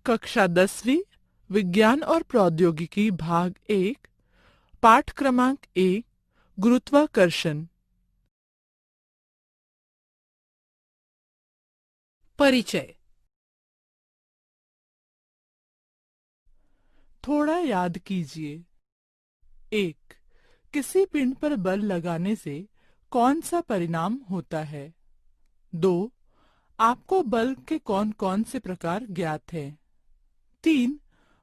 कक्षा 10वीं विज्ञान और प्रौद्योगिकी भाग 1 पाठ क्रमांक 1 गुरुत्वाकर्षण। परिचय। थोड़ा याद कीजिए। 1. किसी पिंड पर बल लगाने से कौन सा परिणाम होता है? 2. आपको बल के कौन कौन से प्रकार ज्ञात हैं? 3.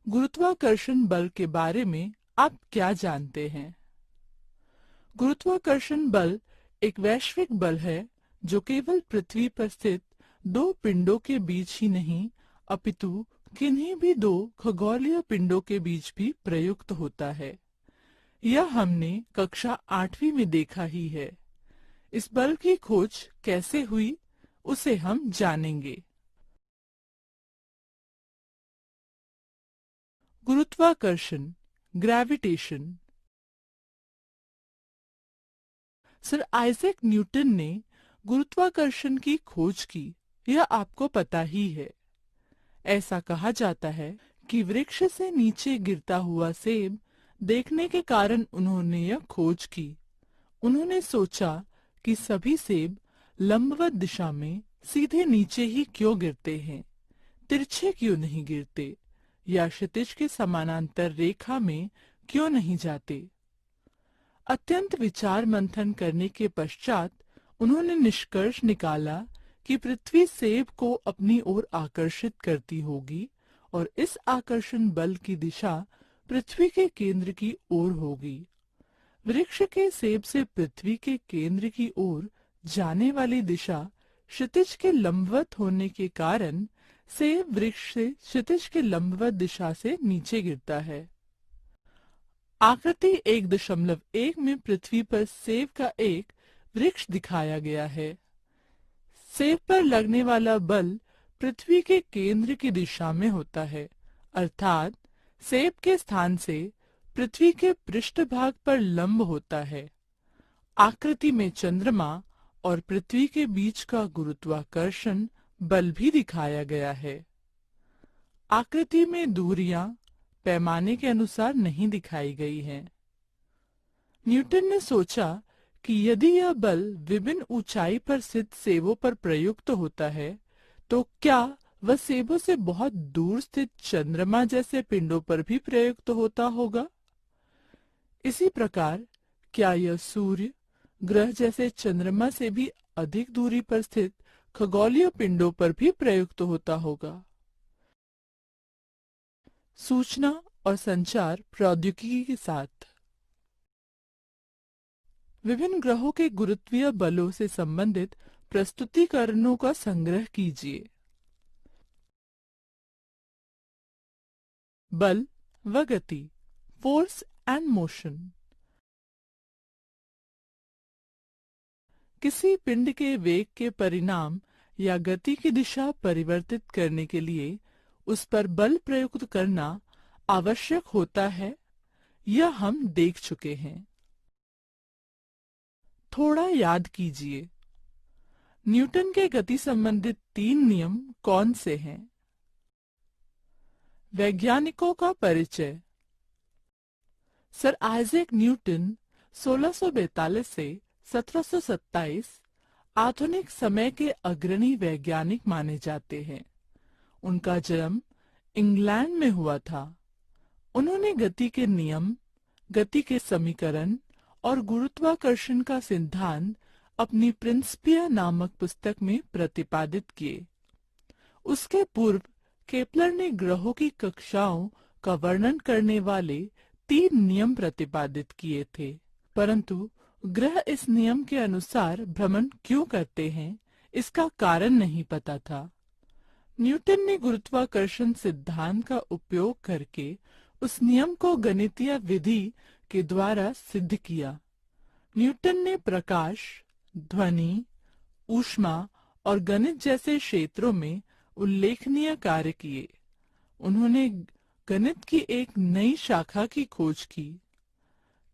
गुरुत्वाकर्षण बल के बारे में आप क्या जानते हैं? गुरुत्वाकर्षण बल एक वैश्विक बल है जो केवल पृथ्वी पर स्थित दो पिंडों के बीच ही नहीं अपितु किन्हीं भी दो खगोलीय पिंडों के बीच भी प्रयुक्त होता है। यह हमने कक्षा 8वीं में देखा ही है। इस बल की खोज कैसे हुई उसे हम जानेंगे। गुरुत्वाकर्षण, ग्रेविटेशन। सर आइजैक न्यूटन ने गुरुत्वाकर्षण की खोज की, यह आपको पता ही है। ऐसा कहा जाता है कि वृक्ष से नीचे गिरता हुआ सेब देखने के कारण उन्होंने यह खोज की। उन्होंने सोचा कि सभी सेब लंबवत दिशा में सीधे नीचे ही क्यों गिरते हैं, तिरछे क्यों नहीं गिरते या क्षितिज के समानांतर रेखा में क्यों नहीं जाते। अत्यंत विचार मंथन करने के पश्चात उन्होंने निष्कर्ष निकाला कि पृथ्वी सेब को अपनी ओर आकर्षित करती होगी और इस आकर्षण बल की दिशा पृथ्वी के केंद्र की ओर होगी। वृक्ष के सेब से पृथ्वी के केंद्र की ओर जाने वाली दिशा क्षितिज के लंबवत होने के कारण सेब वृक्ष से क्षितिज के लंबवत दिशा से नीचे गिरता है। आकृति 1.1 में पृथ्वी पर सेब का एक वृक्ष दिखाया गया है। सेब पर लगने वाला बल पृथ्वी के केंद्र की दिशा में होता है, अर्थात सेब के स्थान से पृथ्वी के पृष्ठभाग पर लंब होता है। आकृति में चंद्रमा और पृथ्वी के बीच का गुरुत्वाकर्षण बल भी दिखाया गया है। आकृति में दूरियां पैमाने के अनुसार नहीं दिखाई गई हैं। न्यूटन ने सोचा कि यदि यह बल विभिन्न ऊंचाई पर स्थित सेबों पर प्रयुक्त होता है तो क्या वह सेबों से बहुत दूर स्थित चंद्रमा जैसे पिंडों पर भी प्रयुक्त होता होगा। इसी प्रकार क्या यह सूर्य ग्रह जैसे चंद्रमा से भी अधिक दूरी पर स्थित खगोलीय पिंडों पर भी प्रयुक्त होता होगा। सूचना और संचार प्रौद्योगिकी के साथ विभिन्न ग्रहों के गुरुत्वीय बलों से संबंधित प्रस्तुतिकरणों का संग्रह कीजिए। बल व गति, फोर्स एंड मोशन। किसी पिंड के वेग के परिणाम या गति की दिशा परिवर्तित करने के लिए उस पर बल प्रयुक्त करना आवश्यक होता है, यह हम देख चुके हैं। थोड़ा याद कीजिए। न्यूटन के गति संबंधित 3 नियम कौन से हैं? वैज्ञानिकों का परिचय। सर आइजैक न्यूटन 1642 से 1727 आधुनिक समय के अग्रणी वैज्ञानिक माने जाते हैं। उनका जन्म इंग्लैंड में हुआ था। उन्होंने गति के नियम, गति के समीकरण और गुरुत्वाकर्षण का सिद्धांत अपनी प्रिंसिपिया नामक पुस्तक में प्रतिपादित किए। उसके पूर्व केपलर ने ग्रहों की कक्षाओं का वर्णन करने वाले 3 नियम प्रतिपादित किए थे, परंतु ग्रह इस नियम के अनुसार भ्रमण क्यों करते हैं, इसका कारण नहीं पता था। न्यूटन ने गुरुत्वाकर्षण सिद्धांत का उपयोग करके उस नियम को गणितीय विधि के द्वारा सिद्ध किया। न्यूटन ने प्रकाश, ध्वनि, ऊष्मा और गणित जैसे क्षेत्रों में उल्लेखनीय कार्य किए। उन्होंने गणित की एक नई शाखा की खोज की।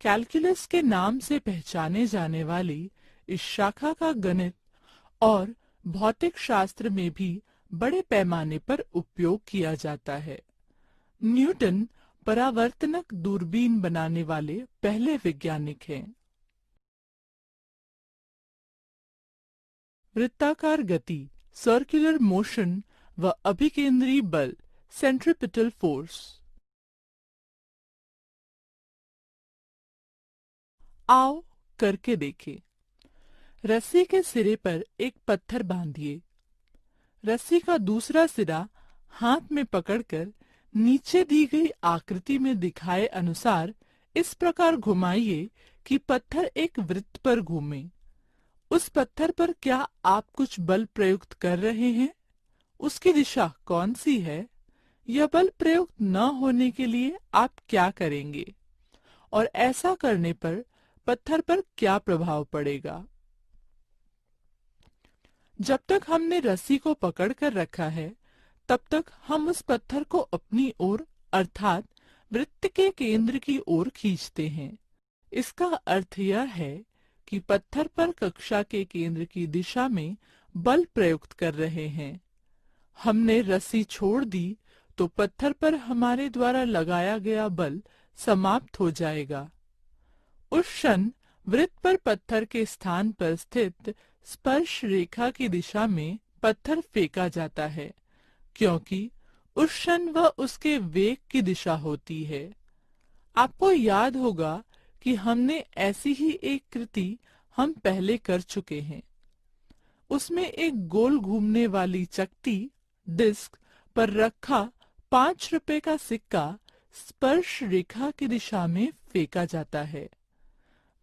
कैलकुलस के नाम से पहचाने जाने वाली इस शाखा का गणित और भौतिक शास्त्र में भी बड़े पैमाने पर उपयोग किया जाता है। न्यूटन परावर्तनक दूरबीन बनाने वाले पहले वैज्ञानिक हैं। वृत्ताकार गति, सर्कुलर मोशन व अभिकेंद्री बल, सेंट्रीपिटल फोर्स। आओ करके देखें। रस्सी के सिरे पर एक पत्थर बांधिए। रस्सी का दूसरा सिरा हाथ में पकड़कर नीचे दी गई आकृति में दिखाए अनुसार इस प्रकार घुमाइए कि पत्थर एक वृत्त पर घूमे। उस पत्थर पर क्या आप कुछ बल प्रयुक्त कर रहे हैं? उसकी दिशा कौन सी है? यह बल प्रयुक्त न होने के लिए आप क्या करेंगे? और ऐसा करने पर पत्थर पर क्या प्रभाव पड़ेगा? जब तक हमने रस्सी को पकड़ कर रखा है, तब तक हम उस पत्थर को अपनी ओर अर्थात वृत्त के केंद्र की ओर खींचते हैं। इसका अर्थ यह है कि पत्थर पर कक्षा के केंद्र की दिशा में बल प्रयुक्त कर रहे हैं। हमने रस्सी छोड़ दी तो पत्थर पर हमारे द्वारा लगाया गया बल समाप्त हो जाएगा। उस क्षण वृत्त पर पत्थर के स्थान पर स्थित स्पर्श रेखा की दिशा में पत्थर फेंका जाता है, क्योंकि उस क्षण वह उसके वेग की दिशा होती है। आपको याद होगा कि हमने ऐसी ही एक कृति हम पहले कर चुके हैं। उसमें एक गोल घूमने वाली चकती डिस्क पर रखा 5 रुपए का सिक्का स्पर्श रेखा की दिशा में फेंका जाता है।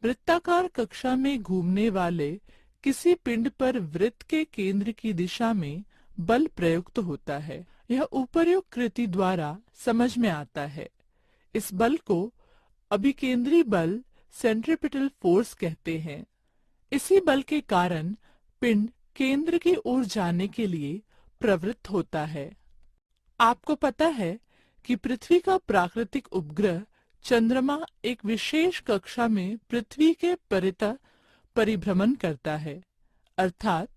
वृत्ताकार कक्षा में घूमने वाले किसी पिंड पर वृत्त के केंद्र की दिशा में बल प्रयुक्त होता है। यह उपर्युक्त कृति द्वारा समझ में आता है। इस बल को अभिकेंद्री बल, सेंट्रीपिटल फोर्स कहते हैं। इसी बल के कारण पिंड केंद्र की ओर जाने के लिए प्रवृत्त होता है। आपको पता है कि पृथ्वी का प्राकृतिक उपग्रह चंद्रमा एक विशेष कक्षा में पृथ्वी के परितः परिभ्रमण करता है, अर्थात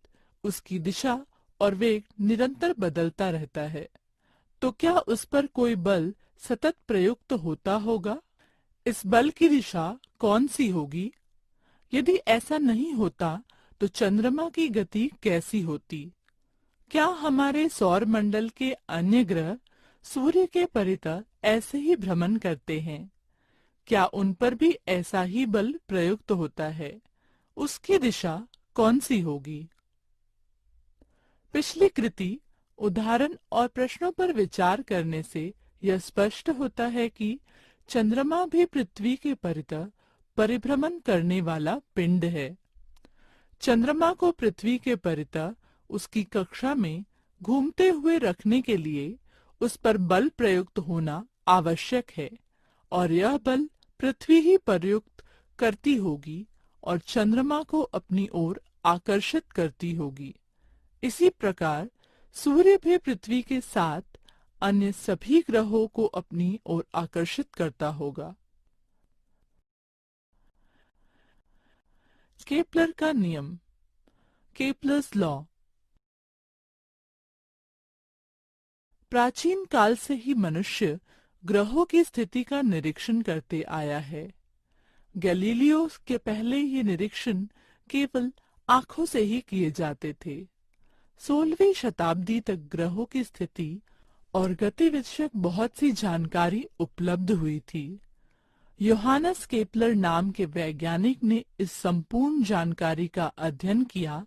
उसकी दिशा और वेग निरंतर बदलता रहता है। तो क्या उस पर कोई बल सतत प्रयुक्त होता होगा? इस बल की दिशा कौन सी होगी? यदि ऐसा नहीं होता तो चंद्रमा की गति कैसी होती? क्या हमारे सौर मंडल के अन्य ग्रह सूर्य के परितः ऐसे ही भ्रमण करते हैं? क्या उन पर भी ऐसा ही बल प्रयुक्त होता है? उसकी दिशा कौन सी होगी? पिछली कृति, उदाहरण और प्रश्नों पर विचार करने से यह स्पष्ट होता है कि चंद्रमा भी पृथ्वी के परितः परिभ्रमण करने वाला पिंड है। चंद्रमा को पृथ्वी के परितः उसकी कक्षा में घूमते हुए रखने के लिए उस पर बल प्रयुक्त होना आवश्यक है, और यह बल पृथ्वी ही प्रयुक्त करती होगी और चंद्रमा को अपनी ओर आकर्षित करती होगी। इसी प्रकार सूर्य भी पृथ्वी के साथ अन्य सभी ग्रहों को अपनी ओर आकर्षित करता होगा। केपलर का नियम, केपलर्स लॉ। प्राचीन काल से ही मनुष्य ग्रहों की स्थिति का निरीक्षण करते आया है। गैलीलियो के पहले ये निरीक्षण केवल आंखों से ही किए जाते थे। 16वीं शताब्दी तक ग्रहों की स्थिति और गति विषयक बहुत सी जानकारी उपलब्ध हुई थी। योहानस केपलर नाम के वैज्ञानिक ने इस संपूर्ण जानकारी का अध्ययन किया।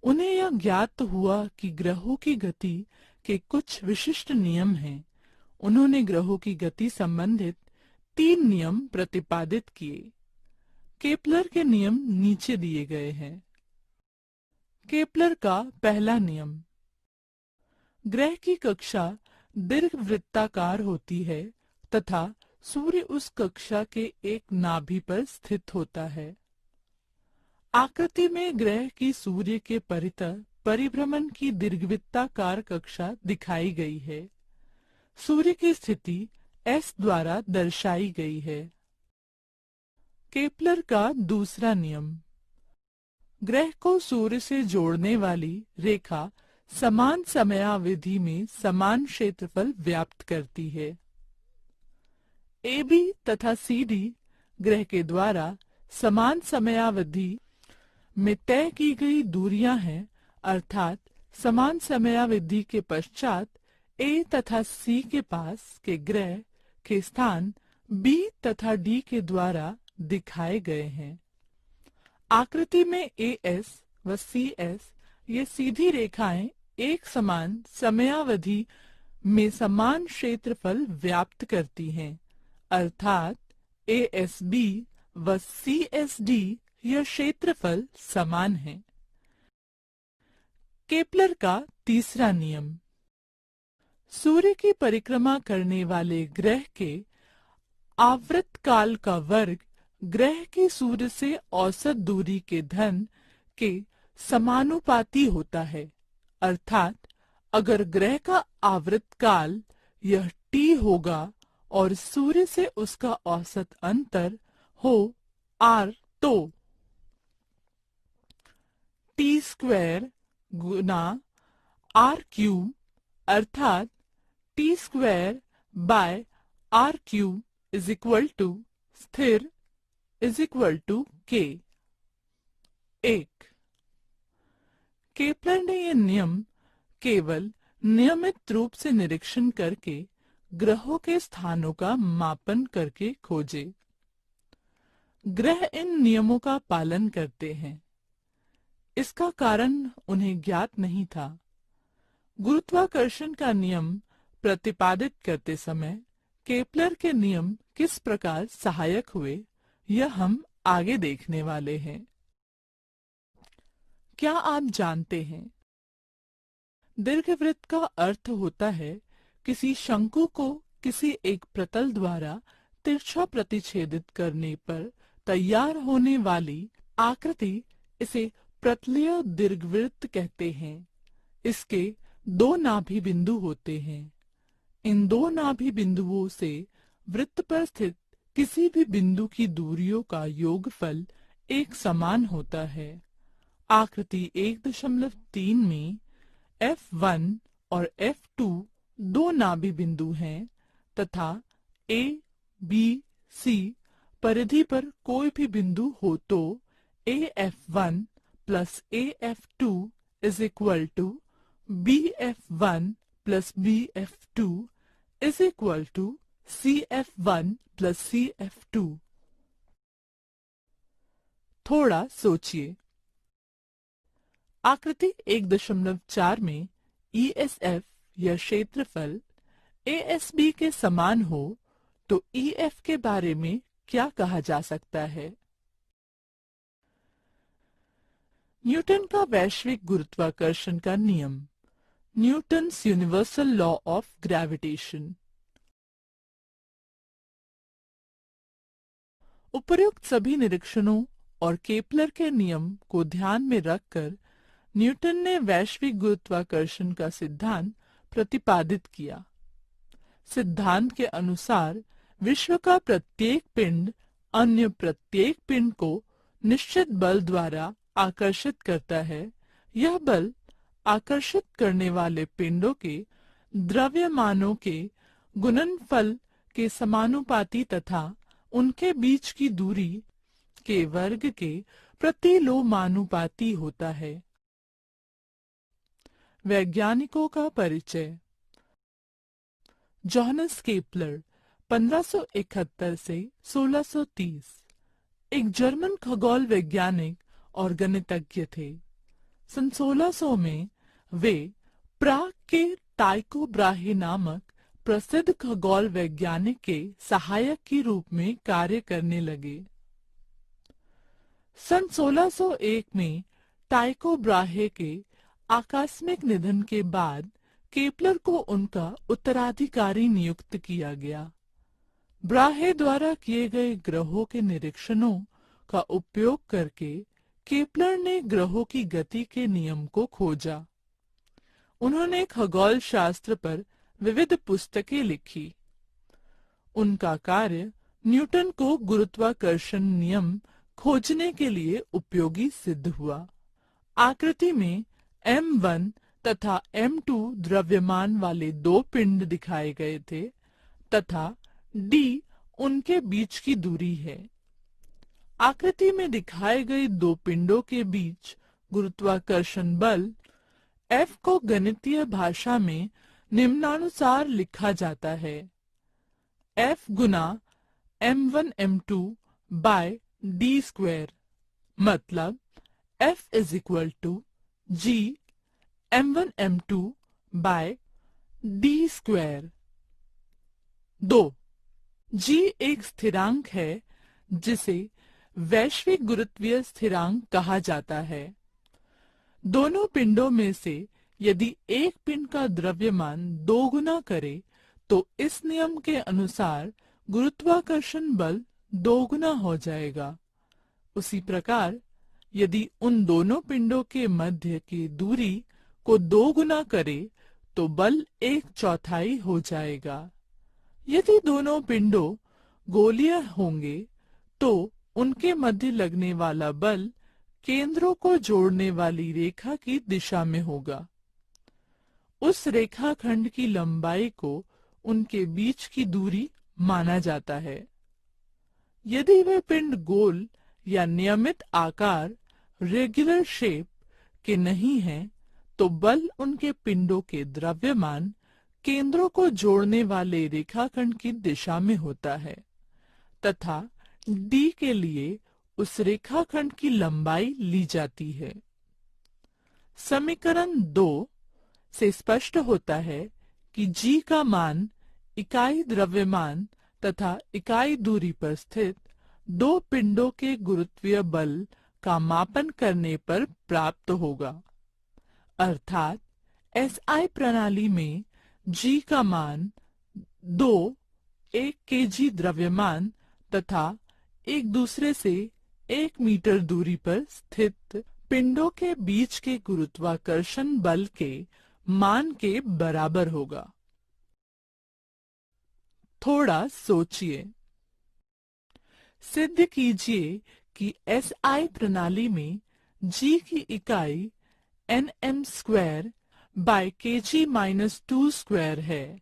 उन्हें यह ज्ञात हुआ कि ग्रहों की गति के कुछ विशिष्ट नियम हैं। उन्होंने ग्रहों की गति संबंधित 3 नियम प्रतिपादित किए। केपलर के नियम नीचे दिए गए हैं। केपलर का पहला नियम, ग्रह की कक्षा दीर्घवृत्ताकार होती है तथा सूर्य उस कक्षा के एक नाभि पर स्थित होता है। आकृति में ग्रह की सूर्य के परितः परिभ्रमण की दीर्घवृत्ताकार कक्षा दिखाई गई है। सूर्य की स्थिति S द्वारा दर्शाई गई है। केपलर का दूसरा नियम, ग्रह को सूर्य से जोड़ने वाली रेखा समान समयावधि में समान क्षेत्रफल व्याप्त करती है। ए बी तथा सी डी ग्रह के द्वारा समान समयावधि में तय की गई दूरियां हैं, अर्थात समान समयावधि के पश्चात ए तथा सी के पास के ग्रह के स्थान बी तथा डी के द्वारा दिखाए गए हैं। आकृति में ए एस व सी एस ये सीधी रेखाएं एक समान समयावधि में समान क्षेत्रफल व्याप्त करती हैं, अर्थात ए एस बी व सी एस डी यह क्षेत्रफल समान है। केपलर का तीसरा नियम। सूर्य की परिक्रमा करने वाले ग्रह के आवर्त काल का वर्ग ग्रह की सूर्य से औसत दूरी के धन के समानुपाती होता है, अर्थात अगर ग्रह का आवर्त काल यह t होगा और सूर्य से उसका औसत अंतर हो r, तो t² गुना r³ अर्थात t² by r³ is equal to स्थिर is equal to k। 1. Kepler ने यह नियम केवल नियमित रूप से निरीक्षण करके ग्रहों के स्थानों का मापन करके खोजे। ग्रह इन नियमों का पालन करते हैं, इसका कारण उन्हें ज्ञात नहीं था। गुरुत्वाकर्षण का नियम प्रतिपादित करते समय केपलर के नियम किस प्रकार सहायक हुए, यह हम आगे देखने वाले हैं। क्या आप जानते हैं, दीर्घवृत्त का अर्थ होता है किसी शंकु को किसी एक प्रतल द्वारा तिरछा प्रतिच्छेदित करने पर तैयार होने वाली आकृति। इसे प्रतलीय दीर्घवृत्त कहते हैं। इसके 2 नाभि बिंदु होते हैं। इन 2 नाभि बिंदुओं से वृत्त पर स्थित किसी भी बिंदु की दूरियों का योगफल एक समान होता है। आकृति 1.3 में F1 और F2 2 नाभि बिंदु हैं तथा A, B, C परिधि पर कोई भी बिंदु हो तो AF1 plus AF2 is equal to BF1 plus BF2 is equal to CF1 plus CF2। थोड़ा सोचिए। आकृति 1.4 में ESF या क्षेत्रफल ASB के समान हो तो EF के बारे में क्या कहा जा सकता है? न्यूटन का वैश्विक गुरुत्वाकर्षण का नियम, Newton's universal law of gravitation. उपर्युक्त सभी निरीक्षणों और केपलर के नियम को ध्यान में रखकर न्यूटन ने वैश्विक गुरुत्वाकर्षण का सिद्धांत प्रतिपादित किया। सिद्धांत के अनुसार विश्व का प्रत्येक पिंड अन्य प्रत्येक पिंड को निश्चित बल द्वारा आकर्षित करता है। यह बल आकर्षित करने वाले पिंडों के द्रव्यमानों के गुणनफल के समानुपाती तथा उनके बीच की दूरी के वर्ग के प्रतिलोमानुपाती होता है। वैज्ञानिकों का परिचय। जोहानस केपलर 1571 से 1630 एक जर्मन खगोल वैज्ञानिक और गणितज्ञ थे। सन 1600 में वे प्राग के टाइको ब्राहे नामक प्रसिद्ध खगोल वैज्ञानिक के सहायक के रूप में कार्य करने लगे। सन 1601 में टाइको ब्राहे के आकस्मिक निधन के बाद केपलर को उनका उत्तराधिकारी नियुक्त किया गया। ब्राहे द्वारा किए गए ग्रहों के निरीक्षणों का उपयोग करके केपलर ने ग्रहों की गति के नियम को खोजा। उन्होंने खगोल शास्त्र पर विविध पुस्तकें लिखी। उनका कार्य न्यूटन को गुरुत्वाकर्षण नियम खोजने के लिए उपयोगी सिद्ध हुआ। आकृति में M1 तथा m2 द्रव्यमान वाले दो पिंड दिखाए गए थे तथा d उनके बीच की दूरी है। आकृति में दिखाए गए दो पिंडों के बीच गुरुत्वाकर्षण बल F को गणितीय भाषा में निम्नानुसार लिखा जाता है: F गुना m1 m2 by d square, मतलब F is equal to g m1 m2 by d square. 2. g एक स्थिरांक है जिसे वैश्विक गुरुत्वीय स्थिरांक कहा जाता है। दोनों पिंडों में से यदि एक पिंड का द्रव्यमान 2 गुना करे तो इस नियम के अनुसार गुरुत्वाकर्षण बल 2 गुना हो जाएगा। उसी प्रकार यदि उन दोनों पिंडों के मध्य की दूरी को 2 गुना करे तो बल 1/4 हो जाएगा। यदि दोनों पिंडों गोलीय होंगे तो उनके मध्य लगने वाला बल केंद्रों को जोड़ने वाली रेखा की दिशा में होगा। उस रेखाखंड की लंबाई को उनके बीच की दूरी माना जाता है। यदि वे पिंड गोल या नियमित आकार रेगुलर शेप के नहीं हैं, तो बल उनके पिंडों के द्रव्यमान केंद्रों को जोड़ने वाले रेखाखंड की दिशा में होता है तथा d के लिए उस रेखाखंड की लंबाई ली जाती है। समीकरण 2 से स्पष्ट होता है कि g का मान इकाई द्रव्यमान तथा इकाई दूरी पर स्थित दो पिंडों के गुरुत्वीय बल का मापन करने पर प्राप्त होगा। अर्थात SI प्रणाली में g का मान 1 kg द्रव्यमान तथा एक दूसरे से 1 मीटर दूरी पर स्थित पिंडों के बीच के गुरुत्वाकर्षण बल के मान के बराबर होगा। थोड़ा सोचिए। सिद्ध कीजिए कि SI प्रणाली में g की इकाई nm square bye kg-2 square है।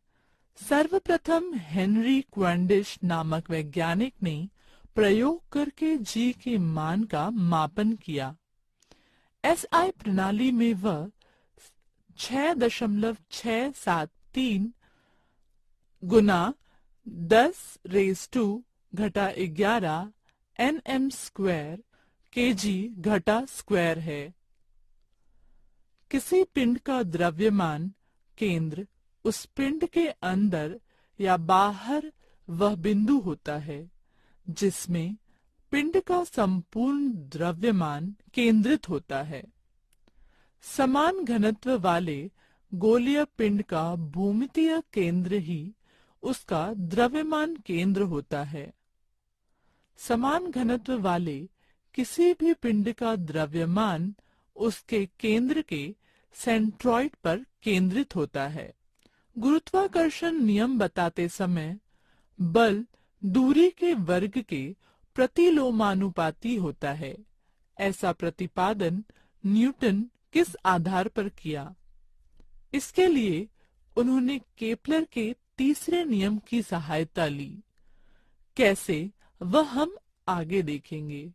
सर्वप्रथम हेनरी क्वैंडिश नामक वैज्ञानिक ने प्रयोग करके g के मान का मापन किया। SI प्रणाली में वह 6.673 गुना 10⁻11 nm स्क्वायर kg स्क्वायर है। किसी पिंड का द्रव्यमान केंद्र उस पिंड के अंदर या बाहर वह बिंदु होता है जिसमें पिंड का संपूर्ण द्रव्यमान केंद्रित होता है। समान घनत्व वाले गोलीय पिंड का भूमितीय केंद्र ही उसका द्रव्यमान केंद्र होता है। समान घनत्व वाले किसी भी पिंड का द्रव्यमान उसके केंद्र के सेंट्रॉइड पर केंद्रित होता है। गुरुत्वाकर्षण नियम बताते समय बल दूरी के वर्ग के प्रतिलोमानुपाती होता है। ऐसा प्रतिपादन न्यूटन किस आधार पर किया? इसके लिए उन्होंने केपलर के तीसरे नियम की सहायता ली। कैसे, वह हम आगे देखेंगे।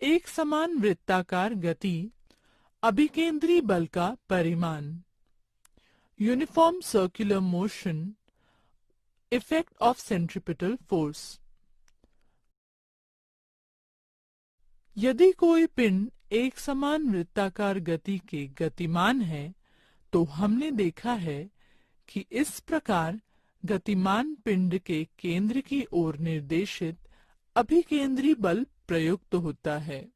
एक समान वृत्ताकार गति, अभिकेंद्री बल का परिमाण, uniform circular motion, effect of centripetal force. यदि कोई पिंड एक समान वृत्ताकार गति के गतिमान है तो हमने देखा है कि इस प्रकार गतिमान पिंड के केंद्र की ओर निर्देशित अभिकेंद्री बल प्रयुक्त होता है।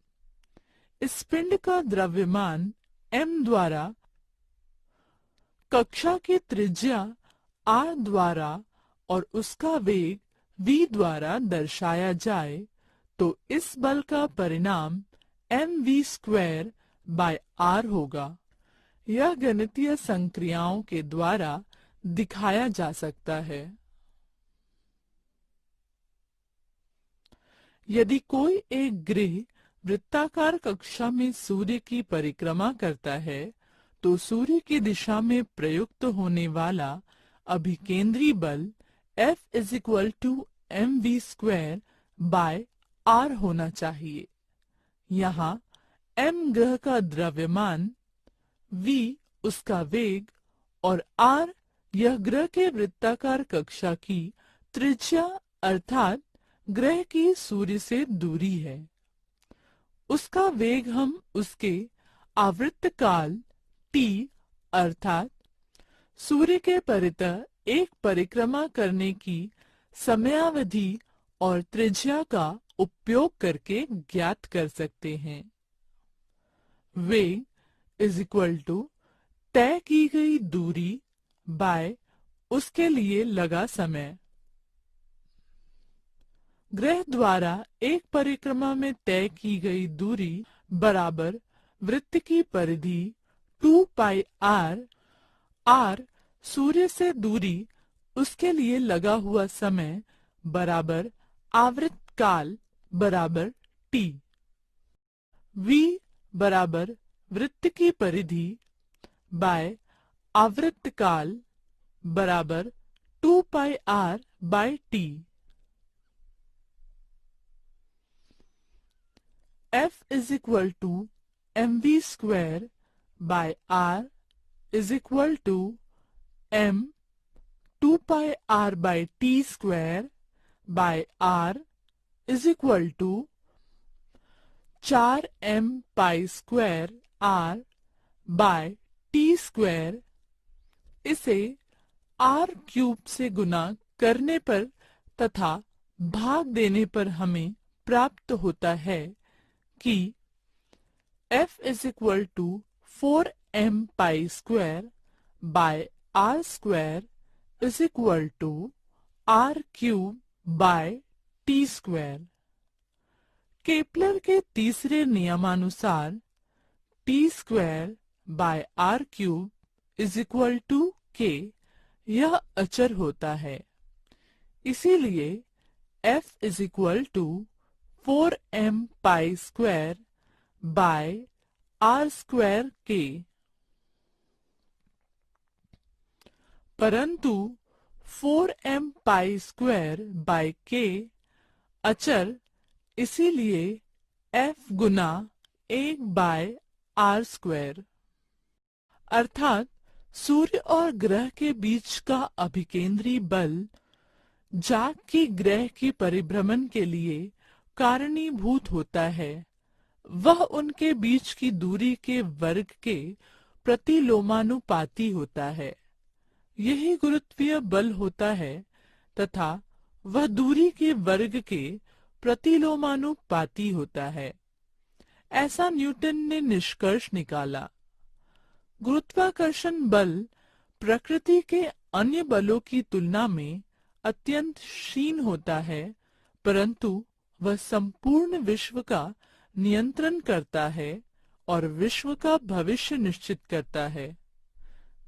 इस पिंड का द्रव्यमान m द्वारा कक्षा की त्रिज्या r द्वारा और उसका वेग v द्वारा दर्शाया जाए तो इस बल का परिणाम mv स्क्वायर बाय r होगा। यह गणितीय संक्रियाओं के द्वारा दिखाया जा सकता है। यदि कोई एक गृह वृत्ताकार कक्षा में सूर्य की परिक्रमा करता है तो सूर्य की दिशा में प्रयुक्त होने वाला अभिकेंद्री बल F is equal to mv² by r होना चाहिए। यहाँ m ग्रह का द्रव्यमान, v उसका वेग और r यह ग्रह के वृत्ताकार कक्षा की त्रिज्या अर्थात ग्रह की सूर्य से दूरी है। उसका वेग हम उसके आवर्त काल t अर्थात सूर्य के परितः एक परिक्रमा करने की समयावधि और त्रिज्या का उपयोग करके ज्ञात कर सकते हैं। वेग इज इक्वल टू तय की गई दूरी बाय उसके लिए लगा समय। ग्रह द्वारा एक परिक्रमा में तय की गई दूरी बराबर वृत्त की परिधि 2 पाई r, r सूर्य से दूरी उसके लिए लगा हुआ समय बराबर आवर्त काल बराबर t। v बराबर वृत्त की परिधि बाय आवर्त काल बराबर 2 pi r by t। F is equal to mv² by r is equal to m 2 pi r by t square by r is equal to 4m pi square r by t square। इसे r cube से गुना करने पर तथा भाग देने पर हमें प्राप्त होता है कि F is equal to 4m pi square by r square is equal to r cube by t square। Kepler के तीसरे नियमानुसार t square by r cube is equal to k यह अचर होता है। इसीलिए F is equal to 4m pi square by r square k। परंतु 4m pi square by k अचर, इसीलिए F गुना 1 बाय r स्क्वायर अर्थात सूर्य और ग्रह के बीच का अभिकेंद्री बल जाग की ग्रह की परिभ्रमण के लिए कारणीभूत होता है। वह उनके बीच की दूरी के वर्ग के प्रतिलोमानुपाती होता है। यही गुरुत्वीय बल होता है तथा वह दूरी के वर्ग के प्रतिलोमानुपाती होता है। ऐसा न्यूटन ने निष्कर्ष निकाला। गुरुत्वाकर्षण बल प्रकृति के अन्य बलों की तुलना में अत्यंत क्षीण होता है, परंतु वह संपूर्ण विश्व का नियंत्रण करता है और विश्व का भविष्य निश्चित करता है।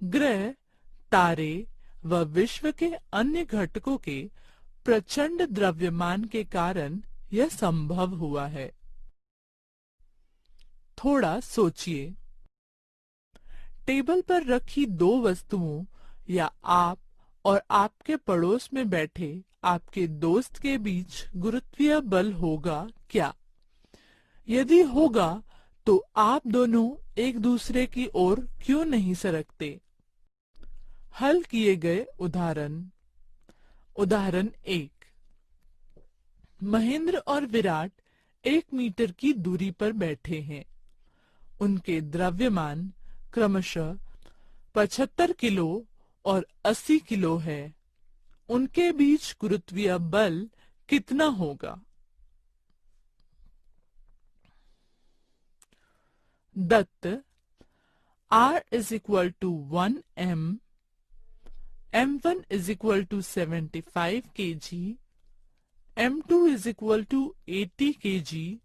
ग्रह, तारे व विश्व के अन्य घटकों के प्रचंड द्रव्यमान के कारण यह संभव हुआ है। थोड़ा सोचिए, टेबल पर रखी दो वस्तुओं या आप और आपके पड़ोस में बैठे आपके दोस्त के बीच गुरुत्वीय बल होगा क्या? यदि होगा तो आप दोनों एक दूसरे की ओर क्यों नहीं सरकते? हल किए गए उदाहरण। उदाहरण 1। महेंद्र और विराट 1 मीटर की दूरी पर बैठे हैं। उनके द्रव्यमान क्रमशः 75 किलो और 80 किलो है। उनके बीच गुरुत्वीय बल कितना होगा? दत्त R is equal to 1m, m1 is equal to 75 kg, m2 is equal to 80 kg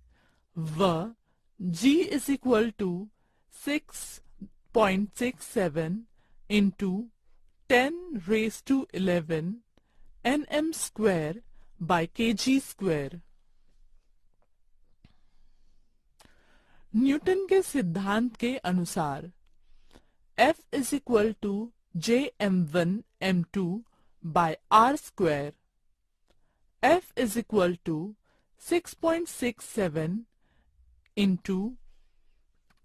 व g is equal to 6.67 into 10 raised to 11 nm square by kg square। Newton के सिद्धांत के अनुसार F is equal to Jm1m2 by r square. F is equal to 6.67 into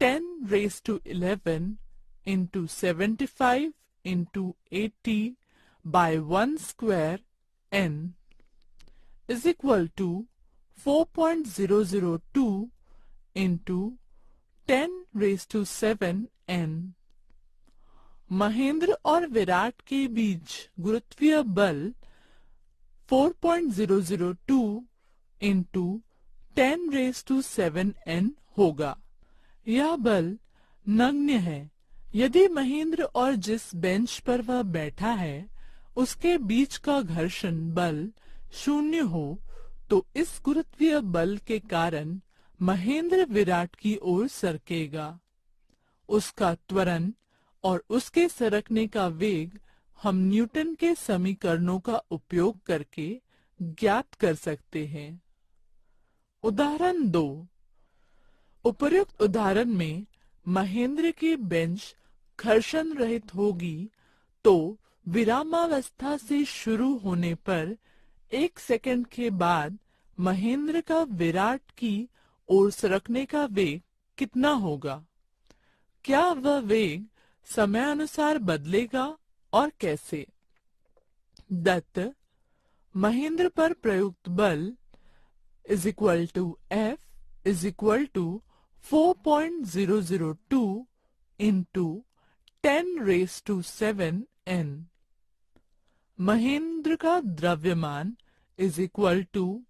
10 raised to 11 into 75 into 80 by 1 square n is equal to 4.002 into 10 raised to 7 n. Mahendra और विराट के बीच गुरुत्वीय बल 4.002 into 10 raised to 7 n होगा। यह बल नगण्य है। यदि महेंद्र और जिस बेंच पर वह बैठा है उसके बीच का घर्षण बल शून्य हो तो इस गुरुत्वीय बल के कारण महेंद्र विराट की ओर सरकेगा। उसका त्वरण और उसके सरकने का वेग हम न्यूटन के समीकरणों का उपयोग करके ज्ञात कर सकते हैं। उदाहरण 2। उपर्युक्त उदाहरण में महेंद्र की बेंच घर्षण रहित होगी तो विरामावस्था से शुरू होने पर 1 सेकंड के बाद महेंद्र का विराट की ओर सरकने का वेग कितना होगा? क्या वह वेग समयानुसार बदलेगा और कैसे? दत्त महेंद्र पर प्रयुक्त बल is equal to F is equal to 4.002 into 10 raised to 7 n. Mahendra का द्रव्यमान is equal to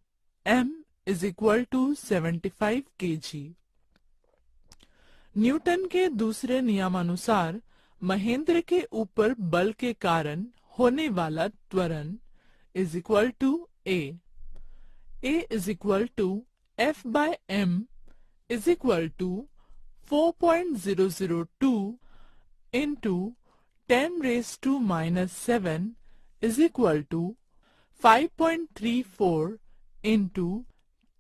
m is equal to 75 kg. Newton के दूसरे नियमानुसार महेंद्र के ऊपर बल के कारण होने वाला त्वरण is equal to A. A is equal to F by m is equal to 4.002 into 10 raised to minus 7 is equal to 5.34 into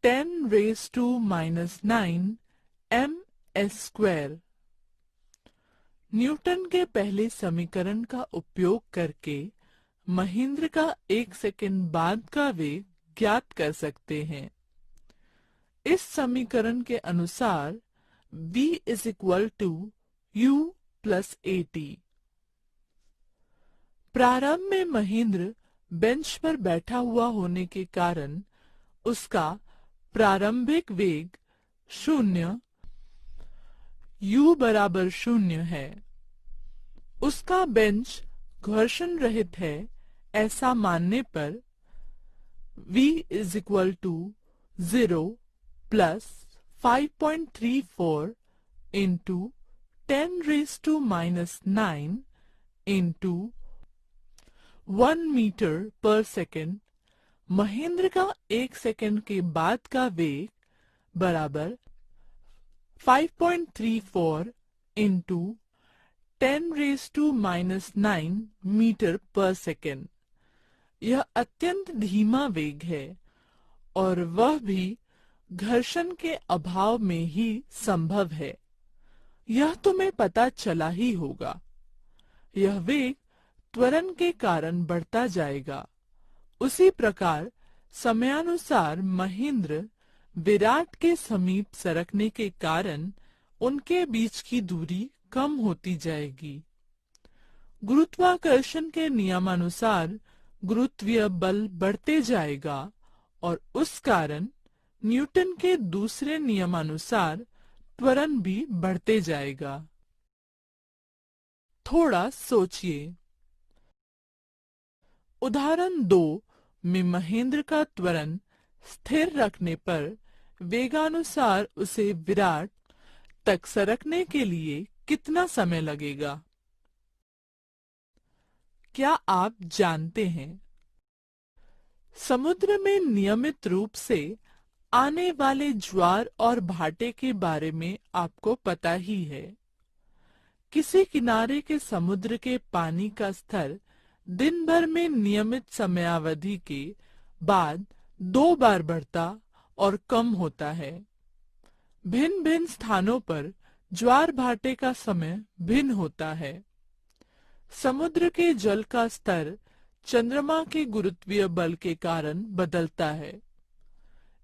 10 raised to minus 9 ms square. Newton के पहले समीकरण का उपयोग करके महेंद्र का 1 सेकंड बाद का वेग ज्ञात कर सकते हैं। इस समीकरण के अनुसार v is equal to u plus at. प्रारंभ में महेंद्र बेंच पर बैठा हुआ होने के कारण उसका प्रारंभिक वेग 0 u बराबर 0 है। उसका बेंच घर्षण रहित है ऐसा मानने पर v is equal to 0 plus 5.34 into 10 raised to minus 9 into 1 meter per second। Mahendra का 1 सेकंड के बाद का वेग बराबर 5.34 into 10 raised to minus 9 metre per second. यह अत्यंत धीमा वेग है और वह भी घर्षण के अभाव में ही संभव है। यह तुम्हें पता चला ही होगा। यह वेग त्वरण के कारण बढ़ता जाएगा। उसी प्रकार समयानुसार महेंद्र विराट के समीप सरकने के कारण उनके बीच की दूरी कम होती जाएगी। गुरुत्वाकर्षण के नियमानुसार गुरुत्वीय बल बढ़ते जाएगा और उस कारण न्यूटन के दूसरे नियमानुसार त्वरण भी बढ़ते जाएगा। थोड़ा सोचिए। उदाहरण 2 में महेंद्र का त्वरण स्थिर रखने पर वेगानुसार उसे विराट तक सरकने के लिए कितना समय लगेगा? क्या आप जानते हैं समुद्र में नियमित रूप से आने वाले ज्वार और भाटे के बारे में आपको पता ही है। किसी किनारे के समुद्र के पानी का स्तर दिन भर में नियमित समयावधि के बाद 2 बार बढ़ता और कम होता है। भिन्न भिन्न स्थानों पर ज्वार भाटे का समय भिन्न होता है। समुद्र के जल का स्तर चंद्रमा के गुरुत्वीय बल के कारण बदलता है।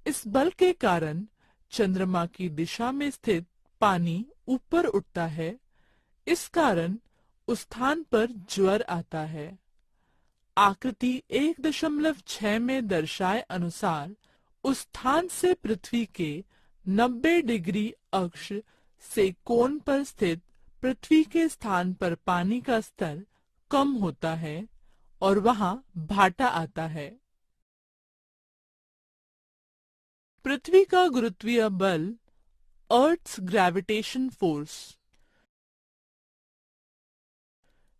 इस बल के कारण चंद्रमा की दिशा में स्थित पानी ऊपर उठता है। इस कारण उस स्थान पर ज्वर आता है। आकृति 1.6 में दर्शाए अनुसार उस स्थान से पृथ्वी के 90 डिग्री अक्ष से कोण पर स्थित पृथ्वी के स्थान पर पानी का स्तर कम होता है और वहां भाटा आता है। पृथ्वी का गुरुत्वीय बल, अर्थ्स ग्रेविटेशन फोर्स।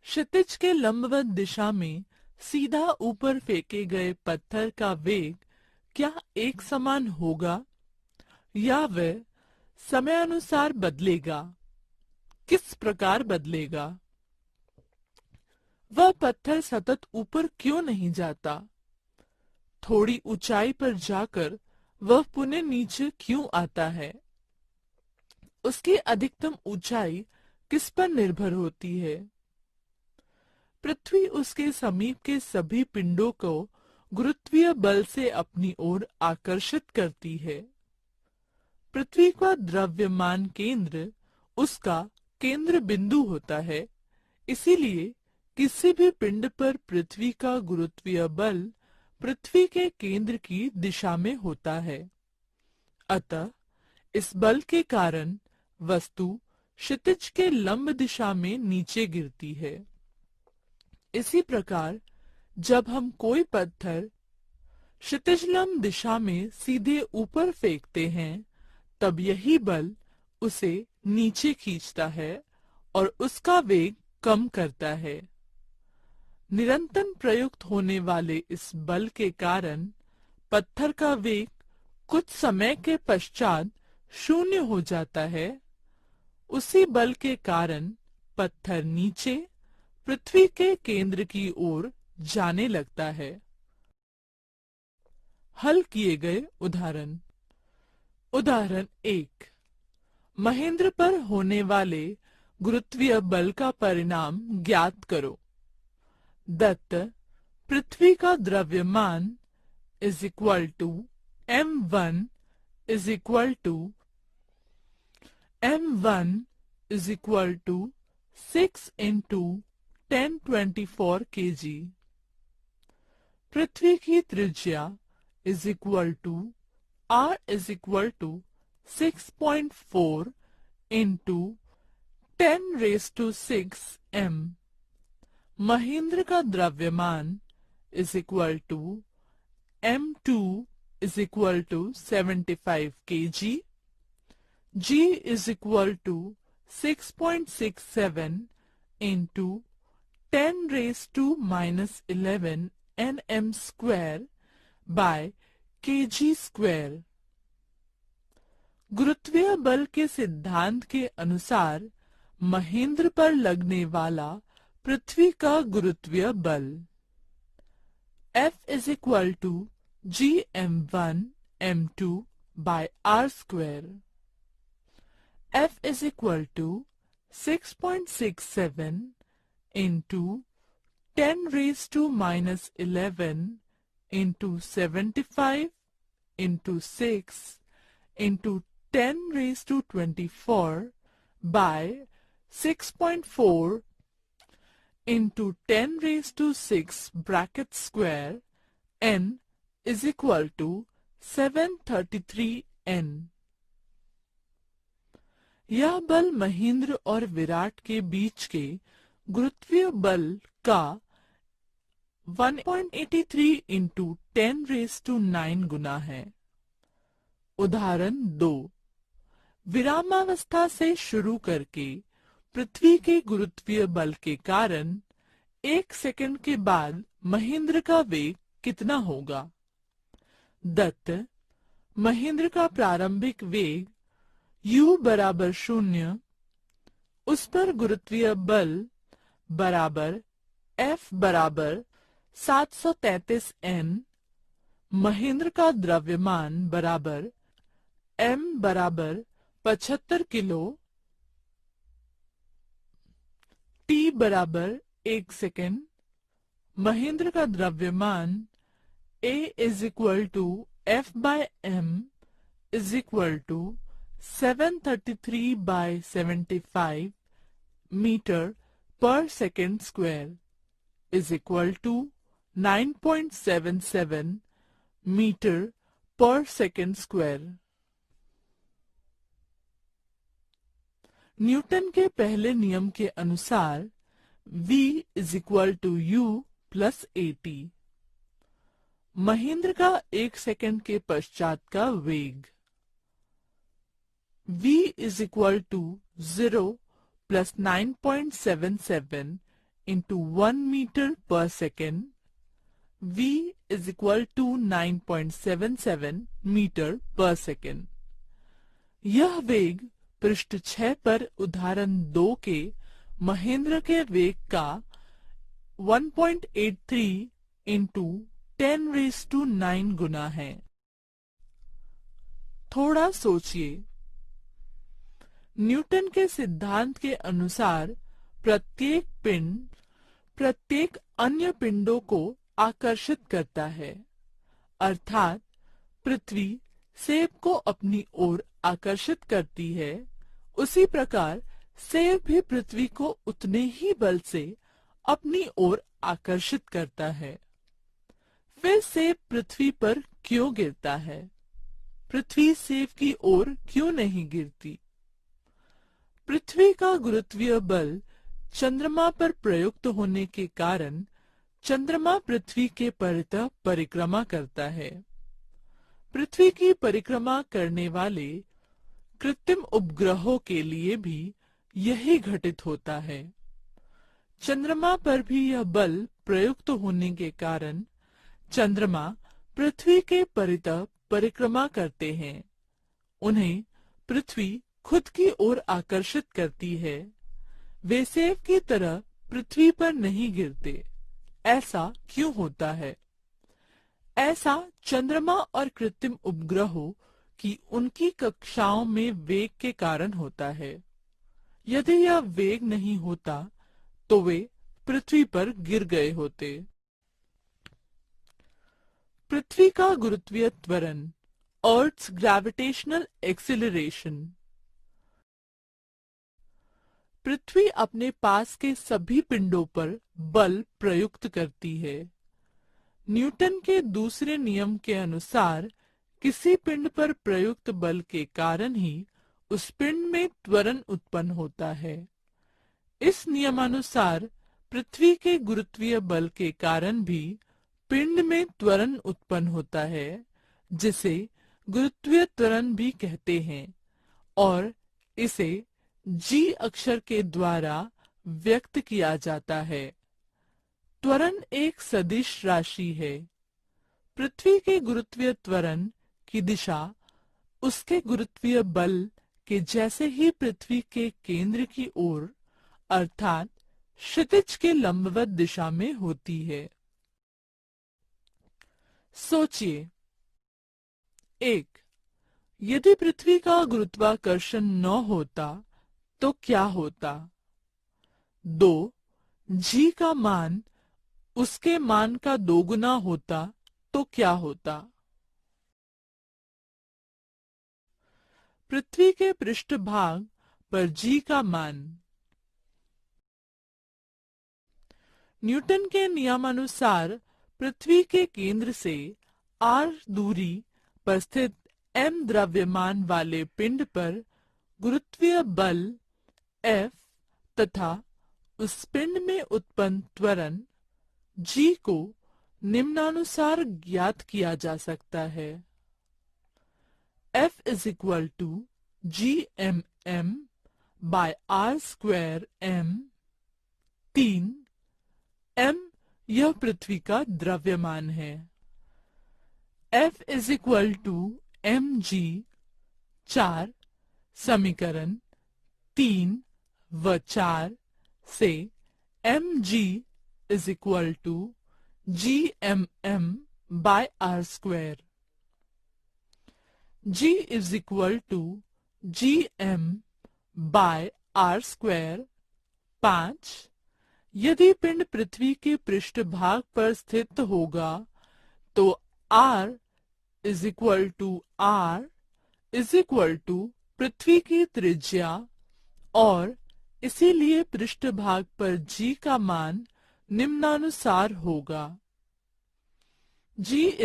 क्षितिज के लंबवत दिशा में सीधा ऊपर फेंके गए पत्थर का वेग क्या एक समान होगा या वह समयानुसार बदलेगा? किस प्रकार बदलेगा? वह पत्थर सतत ऊपर क्यों नहीं जाता? थोड़ी ऊंचाई पर जाकर वह पुनः नीचे क्यों आता है? उसकी अधिकतम ऊंचाई किस पर निर्भर होती है? पृथ्वी उसके समीप के सभी पिंडों को गुरुत्वीय बल से अपनी ओर आकर्षित करती है। पृथ्वी का द्रव्यमान केंद्र उसका केंद्र बिंदु होता है। इसीलिए किसी भी पिंड पर पृथ्वी का गुरुत्वीय बल पृथ्वी के केंद्र की दिशा में होता है। अतः इस बल के कारण वस्तु क्षितिज के लंब दिशा में नीचे गिरती है। इसी प्रकार जब हम कोई पत्थर क्षितिजलंब दिशा में सीधे ऊपर फेंकते हैं, तब यही बल उसे नीचे खींचता है और उसका वेग कम करता है। निरंतर प्रयुक्त होने वाले इस बल के कारण पत्थर का वेग कुछ समय के पश्चात शून्य हो जाता है। उसी बल के कारण पत्थर नीचे पृथ्वी के केंद्र की ओर जाने लगता है। हल किए गए उदाहरण। उदाहरण 1, महेंद्र पर होने वाले गुरुत्वीय बल का परिणाम ज्ञात करो। दत्त पृथ्वी का द्रव्यमान is equal to m1 is equal to 6 into 1024 kg। पृथ्वी की त्रिज्या is equal to r is equal to 6.4 into 10⁶ m। Mahendra का द्रव्यमान is equal to m2 is equal to 75 kg। g is equal to 6.67 into 10⁻⁻11 nm square by kg square. गुरुत्वीय बल के सिद्धांत के अनुसार महेंद्र पर लगने वाला पृथ्वी का गुरुत्वीय बल F is equal to gm1 m2 by r square. F is equal to 6.67 into 10⁻⁻11 into 75 into 6 into 10⁻24 by 6.4 into 10⁻6 bracket square n is equal to 733 n। यह बल महेंद्र और विराट के बीच के गुरुत्वीय बल का 1.83 इंटू 10⁻9 गुना है। उदाहरण 2, विरामावस्था से शुरू करके पृथ्वी के गुरुत्वीय बल के कारण 1 सेकंड के बाद महेंद्र का वेग कितना होगा? दत्त महेंद्र का प्रारंभिक वेग u बराबर 0, उस पर गुरुत्वीय बल बराबर F बराबर 733 n, महेंद्र का द्रव्यमान बराबर m बराबर 75 किलो, t बराबर 1 सेकेंड। महेंद्र का द्रव्यमान A is equal to F by M is equal to 733/75 metre per second square is equal to 9.77 metre per second square. Newton के पहले नियम के अनुसार V is equal to U plus AT। महेंद्र का 1 सेकेंड के पश्चात का वेग V is equal to 0 plus 9.77 into 1 metre per second. V is equal to 9.77 metre per second. यह वेग पृष्ठ 6 पर उदाहरण 2 के महेंद्र के वेग का 1.83 इंटू 10⁹ गुना है। थोड़ा सोचिए। न्यूटन के सिद्धांत के अनुसार प्रत्येक पिंड प्रत्येक अन्य पिंडों को आकर्षित करता है, अर्थात पृथ्वी सेब को अपनी ओर आकर्षित करती है, उसी प्रकार सेब भी पृथ्वी को उतने ही बल से अपनी ओर आकर्षित करता है। फिर सेब पृथ्वी पर क्यों गिरता है? पृथ्वी सेब की ओर क्यों नहीं गिरती? पृथ्वी का गुरुत्वीय बल चंद्रमा पर प्रयुक्त होने के कारण चंद्रमा पृथ्वी के परितः परिक्रमा करता है। पृथ्वी की परिक्रमा करने वाले कृत्रिम उपग्रहों के लिए भी यही घटित होता है। चंद्रमा पर भी यह बल प्रयुक्त होने के कारण चंद्रमा पृथ्वी के परितः परिक्रमा करते हैं। उन्हें पृथ्वी खुद की ओर आकर्षित करती है। वे सेब की तरह पृथ्वी पर नहीं गिरते। ऐसा क्यों होता है? ऐसा चंद्रमा और कृत्रिम उपग्रहों की उनकी कक्षाओं में वेग के कारण होता है। यदि यह वेग नहीं होता तो वे पृथ्वी पर गिर गए होते। पृथ्वी का गुरुत्वीय त्वरण, अर्थ्स ग्रेविटेशनल एक्सीलरेशन। पृथ्वी अपने पास के सभी पिंडों पर बल प्रयुक्त करती है। न्यूटन के दूसरे नियम के अनुसार किसी पिंड पर प्रयुक्त बल के कारण ही उस पिंड में त्वरण उत्पन्न होता है। इस नियमानुसार पृथ्वी के गुरुत्वीय बल के कारण भी पिंड में त्वरण उत्पन्न होता है, जिसे गुरुत्वीय त्वरण भी कहते हैं, और इसे G अक्षर के द्वारा व्यक्त किया जाता है। त्वरण एक सदिश राशि है। पृथ्वी के गुरुत्वीय त्वरण की दिशा उसके गुरुत्वीय बल के जैसे ही पृथ्वी के केंद्र की ओर अर्थात क्षितिज के लंबवत दिशा में होती है। सोचिए। 1. यदि पृथ्वी का गुरुत्वाकर्षण न होता तो क्या होता? 2. G का मान उसके मान का 2 गुना होता तो क्या होता? पृथ्वी के पृष्ठभाग पर G का मान। न्यूटन के नियमानुसार पृथ्वी के केंद्र से r दूरी पर स्थित m द्रव्यमान वाले पिंड पर गुरुत्वीय बल F तथा उस पिंड में उत्पन्न त्वरण G को निम्नानुसार ज्ञात किया जा सकता है। F is equal to GMM by R² M। 3 M यह पृथ्वी का द्रव्यमान है। F is equal to mg। 4 समीकरण 3 व 4 से mg is equal to GMM by R²। G is equal to gm/r²। 5 यदि पिंड पृथ्वी के पृष्ठभाग पर स्थित होगा तो r पृथ्वी की त्रिज्या और इसीलिए पृष्ठभाग पर g का मान निम्नानुसार होगा। g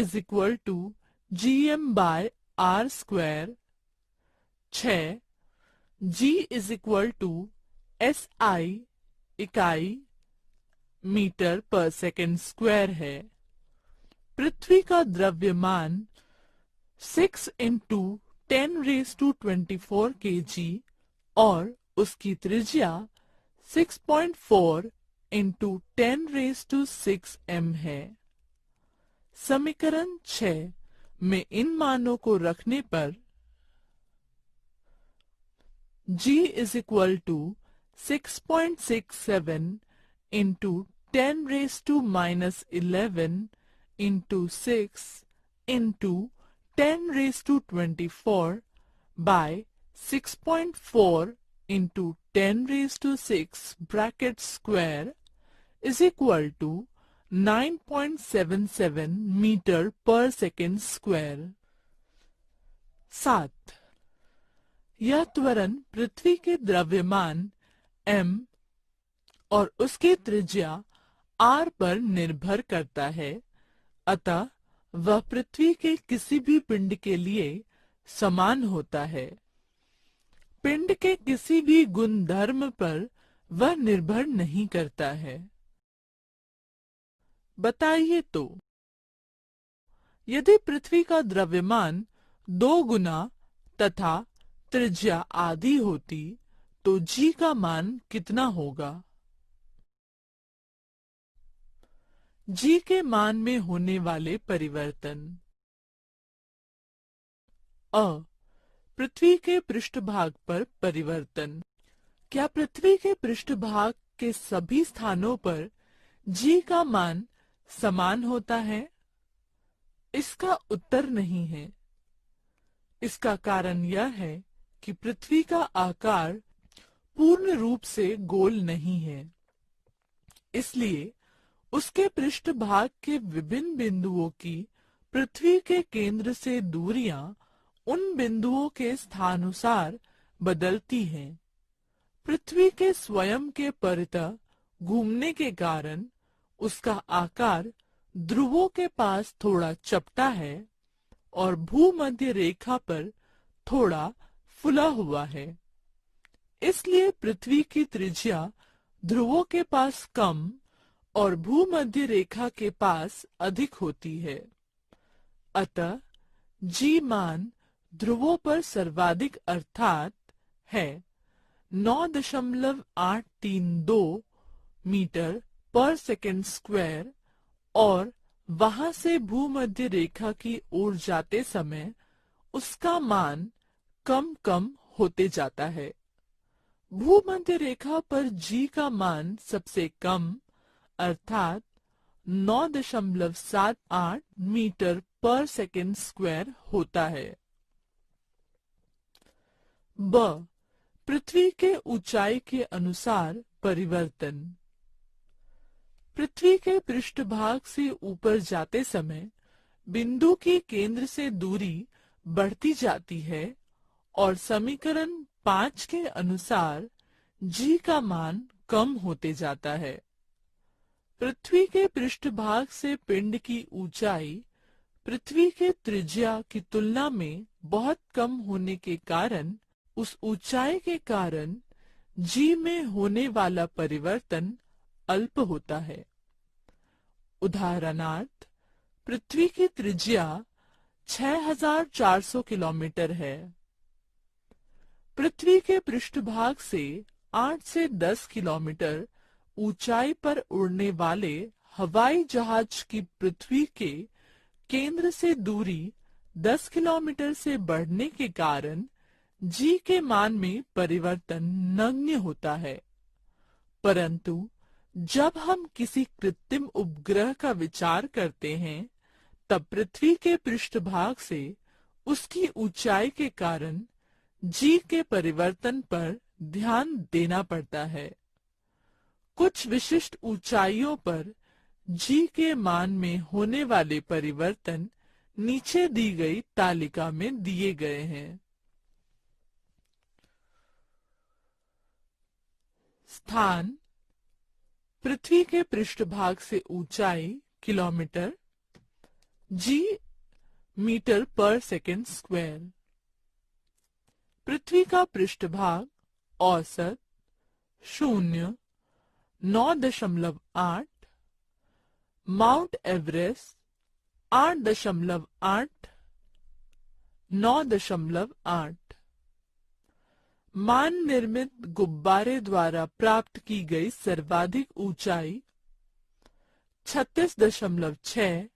gm/r²। 6 g SI इकाई मीटर पर सेकंड स्क्वायर है। पृथ्वी का द्रव्यमान 6 × 10⁻24 kg और उसकी त्रिज्या 6.4 × 10⁻6 m है। समीकरण 6 में इन मानों को रखने पर g 6.67 × 10⁻11 × 6 × 10⁻24 by 6.4 × 10⁻6 bracket square is equal to 9.77 metre per second square. 7 यह त्वरण पृथ्वी के द्रव्यमान m और उसकी त्रिज्या r पर निर्भर करता है, अतः वह पृथ्वी के किसी भी पिंड के लिए समान होता है। पिंड के किसी भी गुणधर्म पर वह निर्भर नहीं करता है। बताइए तो, यदि पृथ्वी का द्रव्यमान 2 गुना तथा त्रिज्या आधी होती तो g का मान कितना होगा? g के मान में होने वाले परिवर्तन। अ पृथ्वी के पृष्ठभाग पर परिवर्तन। क्या पृथ्वी के पृष्ठभाग के सभी स्थानों पर g का मान समान होता है? इसका उत्तर नहीं है। इसका कारण यह है कि पृथ्वी का आकार पूर्ण रूप से गोल नहीं है, इसलिए उसके पृष्ठभाग के विभिन्न बिंदुओं की पृथ्वी के केंद्र से दूरियां उन बिंदुओं के स्थानुसार बदलती हैं। पृथ्वी के स्वयं के परितः घूमने के कारण उसका आकार ध्रुवों के पास थोड़ा चपटा है और भूमध्य रेखा पर थोड़ा फुला हुआ है। इसलिए पृथ्वी की त्रिज्या ध्रुवों के पास कम और भूमध्य रेखा के पास अधिक होती है। अतः g मान ध्रुवों पर सर्वाधिक अर्थात है 9.832 मीटर पर सेकंड स्क्वायर और वहां से भूमध्य रेखा की ओर जाते समय उसका मान कम कम होते जाता है। भूमध्य रेखा पर g का मान सबसे कम अर्थात 9.78 मीटर पर सेकंड स्क्वायर होता है। ब पृथ्वी के ऊंचाई के अनुसार परिवर्तन। पृथ्वी के पृष्ठभाग से ऊपर जाते समय बिंदु की केंद्र से दूरी बढ़ती जाती है और समीकरण 5 के अनुसार g का मान कम होते जाता है। पृथ्वी के पृष्ठभाग से पिंड की ऊंचाई पृथ्वी के त्रिज्या की तुलना में बहुत कम होने के कारण उस ऊंचाई के कारण g में होने वाला परिवर्तन अल्प होता है। उदाहरणार्थ, पृथ्वी की त्रिज्या 6400 किलोमीटर है। पृथ्वी के पृष्ठभाग से 8 से 10 किलोमीटर ऊंचाई पर उड़ने वाले हवाई जहाज की पृथ्वी के केंद्र से दूरी 10 किलोमीटर से बढ़ने के कारण g के मान में परिवर्तन नगण्य होता है। परंतु जब हम किसी कृत्रिम उपग्रह का विचार करते हैं तब पृथ्वी के पृष्ठभाग से उसकी ऊंचाई के कारण जी के परिवर्तन पर ध्यान देना पड़ता है। कुछ विशिष्ट ऊंचाइयों पर जी के मान में होने वाले परिवर्तन नीचे दी गई तालिका में दिए गए हैं। स्थान, पृथ्वी के पृष्ठभाग से ऊंचाई किलोमीटर, जी मीटर पर सेकंड स्क्वायर। पृथ्वी का पृष्ठभाग औसत 0.9.8, माउंट एवरेस्ट 8.8, 9.8। मान निर्मित गुब्बारे द्वारा प्राप्त की गई सर्वाधिक ऊंचाई 36.6,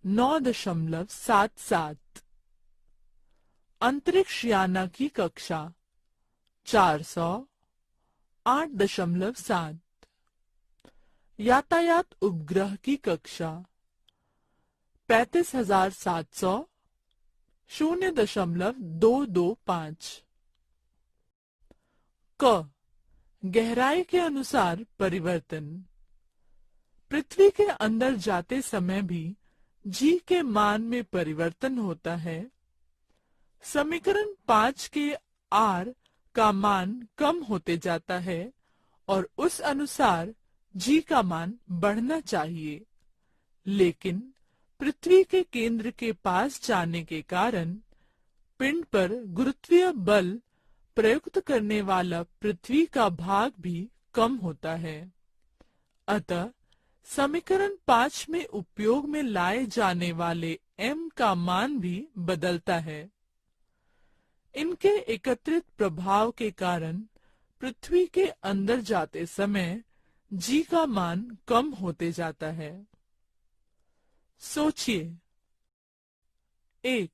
9.77। अंतरिक्ष याना की कक्षा 400, 8.7। यातायात उपग्रह की कक्षा 35,700, 0.225। क, गहराई के अनुसार परिवर्तन। पृथ्वी के अंदर जाते समय भी जी के मान में परिवर्तन होता है। समीकरण 5 के आर का मान कम होते जाता है और उस अनुसार जी का मान बढ़ना चाहिए, लेकिन पृथ्वी के केंद्र के पास जाने के कारण पिंड पर गुरुत्वीय बल प्रयुक्त करने वाला पृथ्वी का भाग भी कम होता है। अतः समीकरण 5 में उपयोग में लाए जाने वाले m का मान भी बदलता है। इनके एकत्रित प्रभाव के कारण पृथ्वी के अंदर जाते समय जी का मान कम होते जाता है। सोचिए, 1.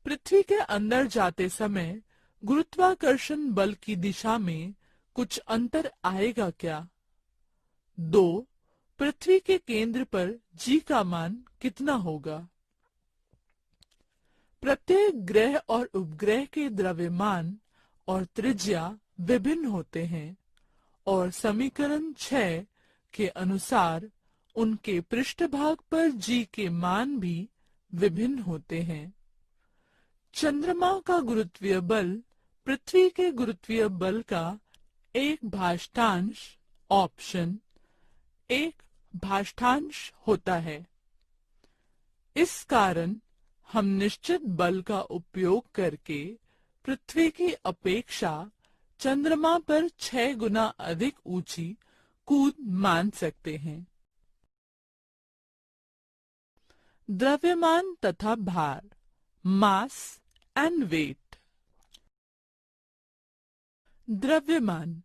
पृथ्वी के अंदर जाते समय गुरुत्वाकर्षण बल की दिशा में कुछ अंतर आएगा क्या? 2. पृथ्वी के केंद्र पर जी का मान कितना होगा? प्रत्येक ग्रह और उपग्रह के द्रव्यमान और त्रिज्या विभिन्न होते हैं और समीकरण 6 के अनुसार उनके पृष्ठभाग पर जी के मान भी विभिन्न होते हैं। चंद्रमा का गुरुत्वीय बल पृथ्वी के गुरुत्वीय बल का एक भाषांश ऑप्शन एक भाषांश होता है। इस कारण हम निश्चित बल का उपयोग करके पृथ्वी की अपेक्षा चंद्रमा पर 6 गुना अधिक ऊंची कूद मान सकते हैं। द्रव्यमान तथा भार, मास एंड वेट। द्रव्यमान,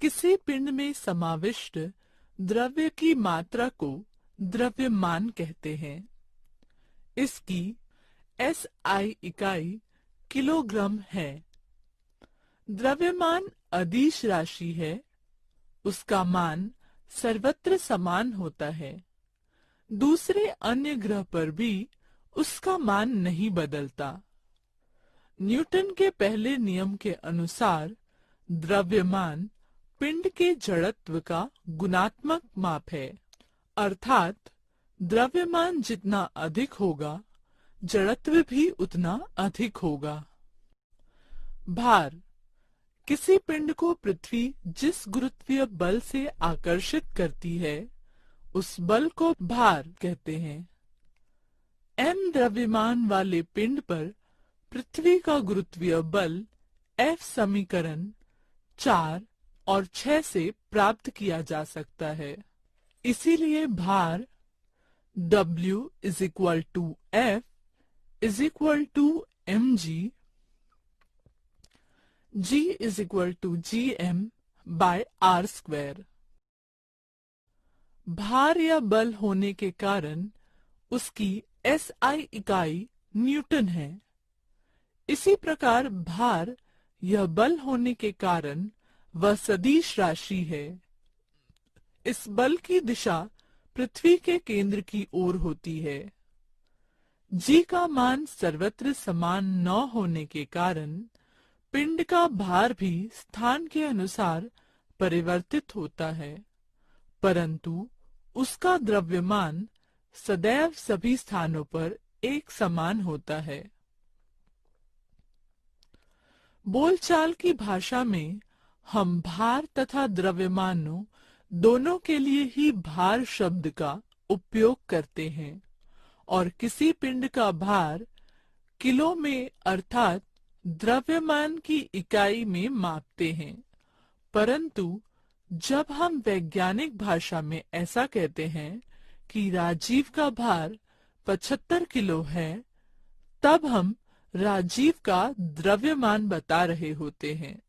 किसी पिंड में समाविष्ट द्रव्य की मात्रा को द्रव्यमान कहते हैं। इसकी SI इकाई किलोग्राम है। द्रव्यमान अदिश राशि है, उसका मान सर्वत्र समान होता है। दूसरे अन्य ग्रह पर भी उसका मान नहीं बदलता। न्यूटन के पहले नियम के अनुसार द्रव्यमान पिंड के जड़त्व का गुणात्मक माप है, अर्थात द्रव्यमान जितना अधिक होगा जड़त्व भी उतना अधिक होगा। भार, किसी पिंड को पृथ्वी जिस गुरुत्वीय बल से आकर्षित करती है उस बल को भार कहते हैं। m द्रव्यमान वाले पिंड पर पृथ्वी का गुरुत्वीय बल F समीकरण 4 और 6 से प्राप्त किया जा सकता है। इसीलिए भार W = F = mg, G = Gm/r²। भार या बल होने के कारण उसकी SI इकाई न्यूटन है। इसी प्रकार भार यह बल होने के कारण वह सदिश राशि है। इस बल की दिशा पृथ्वी के केंद्र की ओर होती है। जी का मान सर्वत्र समान न होने के कारण पिंड का भार भी स्थान के अनुसार परिवर्तित होता है, परंतु उसका द्रव्यमान सदैव सभी स्थानों पर एक समान होता है। बोलचाल की भाषा में हम भार तथा द्रव्यमानों दोनों के लिए ही भार शब्द का उपयोग करते हैं और किसी पिंड का भार किलो में अर्थात द्रव्यमान की इकाई में मापते हैं, परंतु जब हम वैज्ञानिक भाषा में ऐसा कहते हैं कि राजीव का भार 75 किलो है, तब हम राजीव का द्रव्यमान बता रहे होते हैं।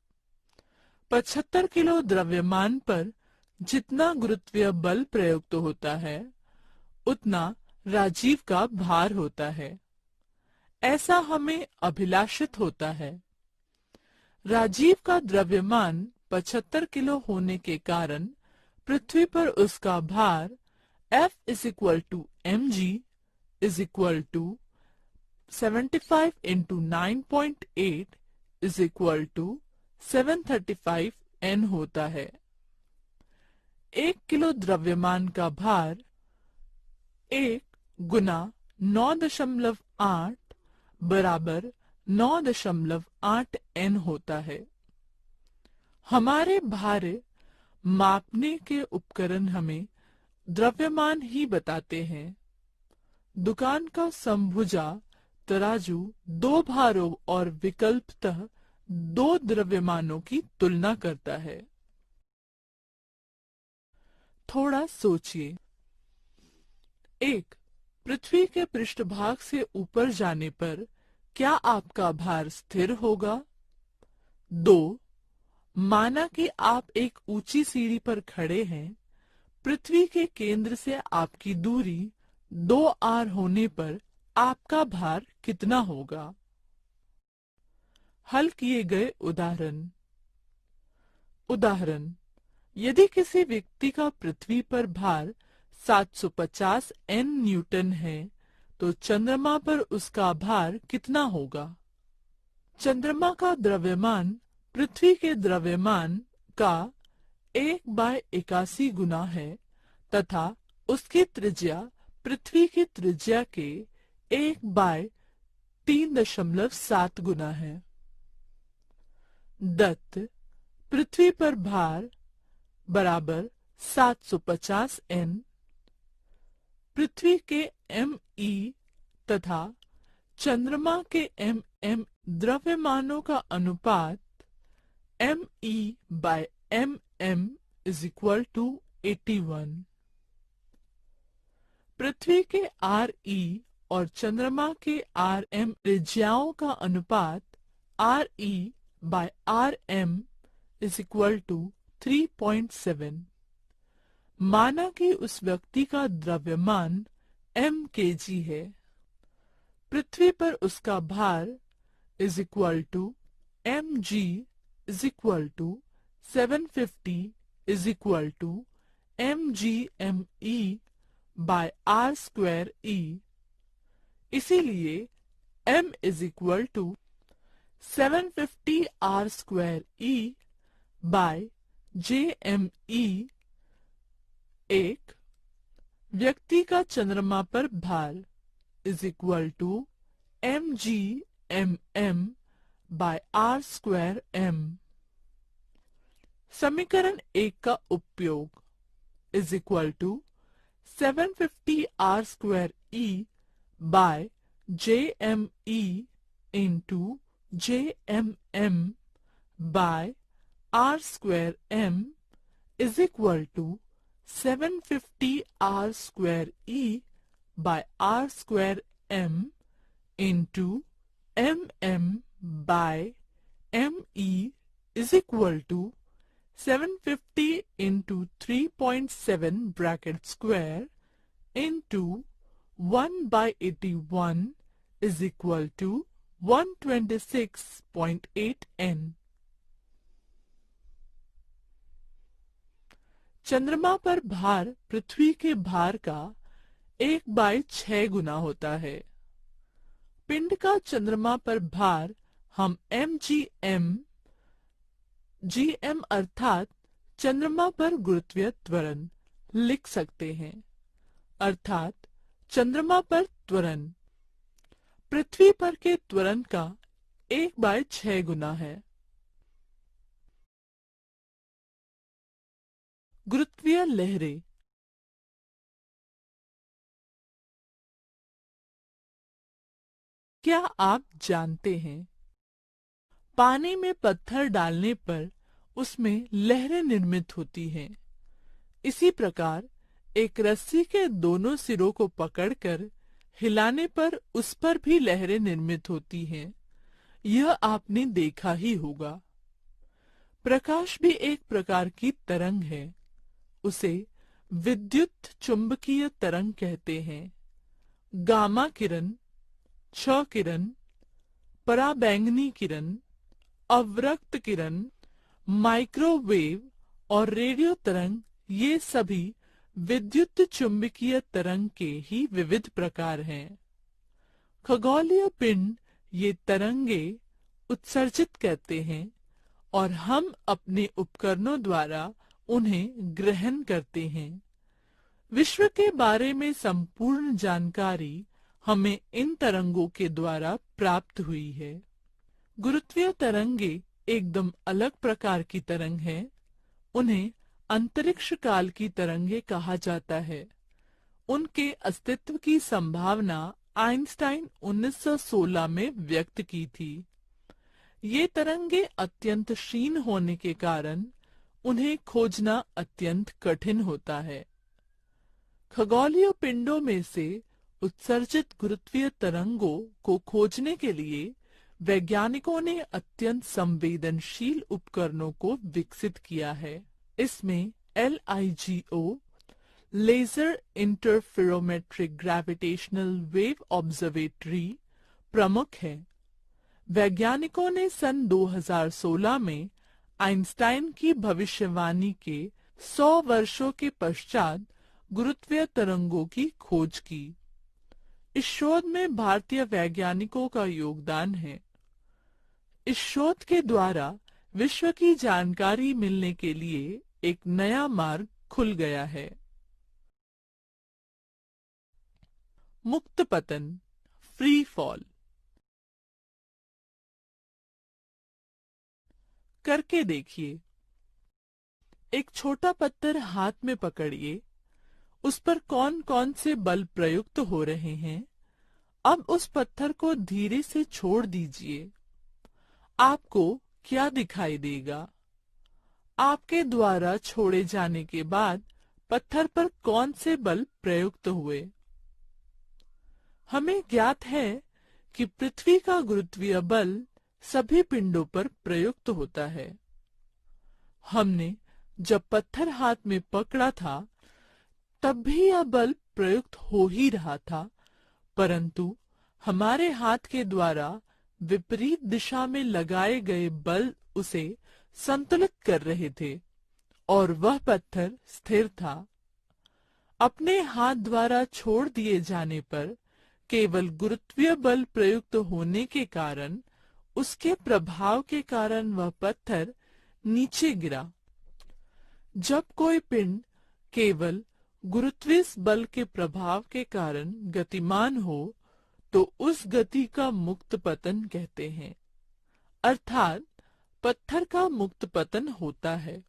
75 किलो द्रव्यमान पर जितना गुरुत्वीय बल प्रयुक्त होता है, उतना राजीव का भार होता है। ऐसा हमें अभिलाषित होता है। राजीव का द्रव्यमान 75 किलो होने के कारण पृथ्वी पर उसका भार F = mg = 75 × 9.8 = 735 N होता है। 1 किलो द्रव्यमान का भार 1 गुना 9.8 बराबर 9.8 N होता है। हमारे भार मापने के उपकरण हमें द्रव्यमान ही बताते हैं। दुकान का समभुजा तराजू दो भारों और विकल्पतः दो द्रव्यमानों की तुलना करता है। थोड़ा सोचिए। 1. पृथ्वी के पृष्ठभाग से ऊपर जाने पर क्या आपका भार स्थिर होगा? 2. माना कि आप एक ऊंची सीढ़ी पर खड़े हैं। पृथ्वी के केंद्र से आपकी दूरी 2 आर होने पर आपका भार कितना होगा? हल किए गए उदाहरण यदि किसी व्यक्ति का पृथ्वी पर भार 750 N न्यूटन है, तो चंद्रमा पर उसका भार कितना होगा? चंद्रमा का द्रव्यमान पृथ्वी के द्रव्यमान का 1/81 गुना है तथा उसकी त्रिज्या पृथ्वी की त्रिज्या के 1/3.7 गुना है। दत्त पृथ्वी पर भार बराबर 750 N, पृथ्वी के ME तथा चंद्रमा के MM द्रव्यमानों का अनुपात ME/MM = 81। पृथ्वी के RE और चंद्रमा के RM त्रिज्याओं का अनुपात RE/RM = 3.7। माना कि उस व्यक्ति का द्रव्यमान m kg है। पृथ्वी पर उसका भार mg = 750 mgme/r²e। इसीलिए m = 750 r²e/jme। एक व्यक्ति का चंद्रमा पर भार mgmm/r²m। समीकरण 1 का उपयोग 750 r²e/jme jmm/r²m = 750 r²e/r²m mm/me = 750 × 3.7 × 1/81 = 126.8 N। चंद्रमा पर भार पृथ्वी के भार का 1/6 गुना होता है। पिंड का चंद्रमा पर भार हम mgm अर्थात चंद्रमा पर गुरुत्वीय त्वरण लिख सकते हैं, अर्थात चंद्रमा पर त्वरण पृथ्वी पर के त्वरण का 1/6 गुना है। गुरुत्वीय लहरें। क्या आप जानते हैं, पानी में पत्थर डालने पर उसमें लहरें निर्मित होती हैं। इसी प्रकार एक रस्सी के दोनों सिरों को पकड़कर हिलाने पर उस पर भी लहरें निर्मित होती हैं। यह आपने देखा ही होगा। प्रकाश भी एक प्रकार की तरंग है। उसे विद्युत चुंबकीय तरंग कहते हैं। गामा किरण, क्ष किरण, पराबैंगनी किरण, अवरक्त किरण, माइक्रोवेव और रेडियो तरंग, ये सभी विद्युत चुंबकीय तरंग के ही विविध प्रकार हैं। खगोलीय पिंड ये तरंगे उत्सर्जित करते हैं और हम अपने उपकरणों द्वारा उन्हें ग्रहण करते हैं। विश्व के बारे में संपूर्ण जानकारी हमें इन तरंगों के द्वारा प्राप्त हुई है। गुरुत्वीय तरंगे एकदम अलग प्रकार की तरंग है। उन्हें अंतरिक्ष काल की तरंगे कहा जाता है। उनके अस्तित्व की संभावना आइंस्टाइन 1916 में व्यक्त की थी। ये तरंगे अत्यंत क्षीण होने के कारण उन्हें खोजना अत्यंत कठिन होता है। खगोलीय पिंडों में से उत्सर्जित गुरुत्वीय तरंगों को खोजने के लिए वैज्ञानिकों ने अत्यंत संवेदनशील उपकरणों को विकसित किया है। इसमें LIGO laser interferometric gravitational wave observatory प्रमुख है। वैज्ञानिकों ने सन 2016 में आइंस्टाइन की भविष्यवाणी के 100 वर्षों के पश्चात गुरुत्वीय तरंगों की खोज की। इस शोध में भारतीय वैज्ञानिकों का योगदान है। इस शोध के द्वारा विश्व की जानकारी मिलने के लिए एक नया मार्ग खुल गया है। मुक्त पतन, फ्री फॉल। करके देखिए। एक छोटा पत्थर हाथ में पकड़िए। उस पर कौन कौन से बल प्रयुक्त हो रहे हैं। अब उस पत्थर को धीरे से छोड़ दीजिए। आपको क्या दिखाई देगा? आपके द्वारा छोड़े जाने के बाद पत्थर पर कौन से बल प्रयुक्त हुए? हमें ज्ञात है कि पृथ्वी का गुरुत्वीय बल सभी पिंडों पर प्रयुक्त होता है। हमने जब पत्थर हाथ में पकड़ा था तब भी यह बल प्रयुक्त हो ही रहा था, परंतु हमारे हाथ के द्वारा विपरीत दिशा में लगाए गए बल उसे संतुलित कर रहे थे और वह पत्थर स्थिर था। अपने हाथ द्वारा छोड़ दिए जाने पर केवल गुरुत्वीय बल प्रयुक्त होने के कारण, उसके प्रभाव के कारण वह पत्थर नीचे गिरा। जब कोई पिंड केवल गुरुत्वीय बल के प्रभाव के कारण गतिमान हो तो उस गति का मुक्त पतन कहते हैं, अर्थात पत्थर का मुक्त पतन होता है।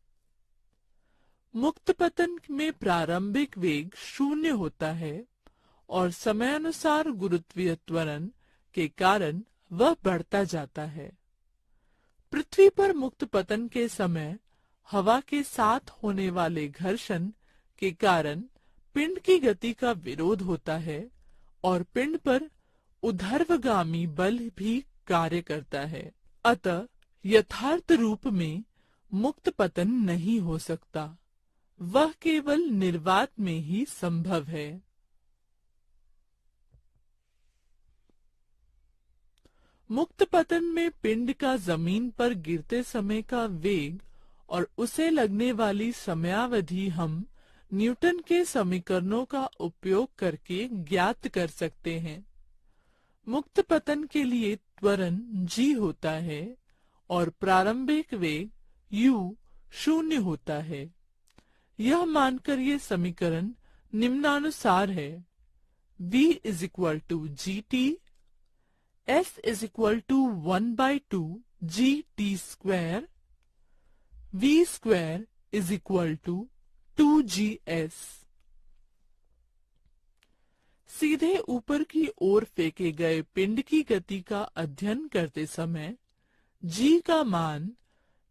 मुक्त पतन में प्रारंभिक वेग 0 होता है और समयानुसार गुरुत्वीय त्वरण के कारण वह बढ़ता जाता है। पृथ्वी पर मुक्त पतन के समय हवा के साथ होने वाले घर्षण के कारण पिंड की गति का विरोध होता है और पिंड पर ऊर्ध्वगामी बल भी कार्य करता है। अतः यथार्थ रूप में मुक्त पतन नहीं हो सकता, वह केवल निर्वात में ही संभव है। मुक्त पतन में पिंड का जमीन पर गिरते समय का वेग और उसे लगने वाली समयावधि हम न्यूटन के समीकरणों का उपयोग करके ज्ञात कर सकते हैं। मुक्त पतन के लिए त्वरण g होता है और प्रारंभिक वेग u शून्य होता है। यह मानकर ये समीकरण निम्नानुसार है: v is equal to G T, s is equal to 1/2 G T square, v square is equal to 2gs। सीधे ऊपर की ओर फेंके गए पिंड की गति का अध्ययन करते समय g का मान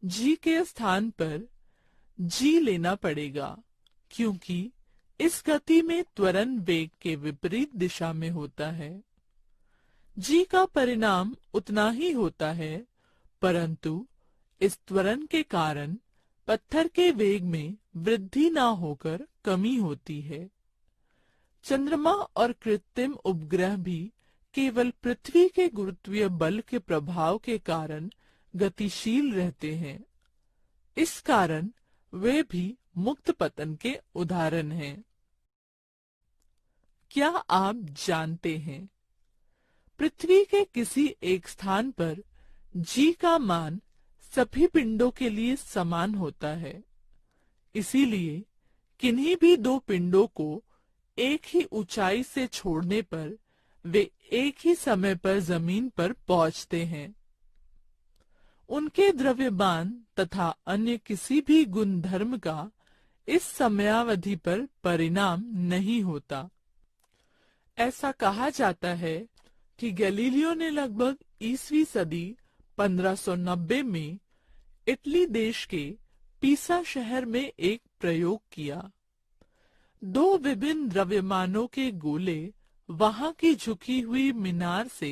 g के स्थान पर g लेना पड़ेगा, क्योंकि इस गति में त्वरण वेग के विपरीत दिशा में होता है। g का परिणाम उतना ही होता है, परंतु इस त्वरण के कारण पत्थर के वेग में वृद्धि न होकर कमी होती है। चंद्रमा और कृत्रिम उपग्रह भी केवल पृथ्वी के गुरुत्वीय बल के प्रभाव के कारण गतिशील रहते हैं। इस कारण वे भी मुक्त पतन के उदाहरण हैं। क्या आप जानते हैं, पृथ्वी के किसी एक स्थान पर g का मान सभी पिंडों के लिए समान होता है। इसीलिए किन्हीं भी दो पिंडों को एक ही ऊंचाई से छोड़ने पर वे एक ही समय पर जमीन पर पहुंचते हैं। उनके द्रव्यमान तथा अन्य किसी भी गुणधर्म का इस समयावधि पर परिणाम नहीं होता। ऐसा कहा जाता है कि गैलीलियो ने लगभग ईसवी सदी 1590 में इटली देश के पीसा शहर में एक प्रयोग किया। दो विभिन्न द्रव्यमानों के गोले वहां की झुकी हुई मीनार से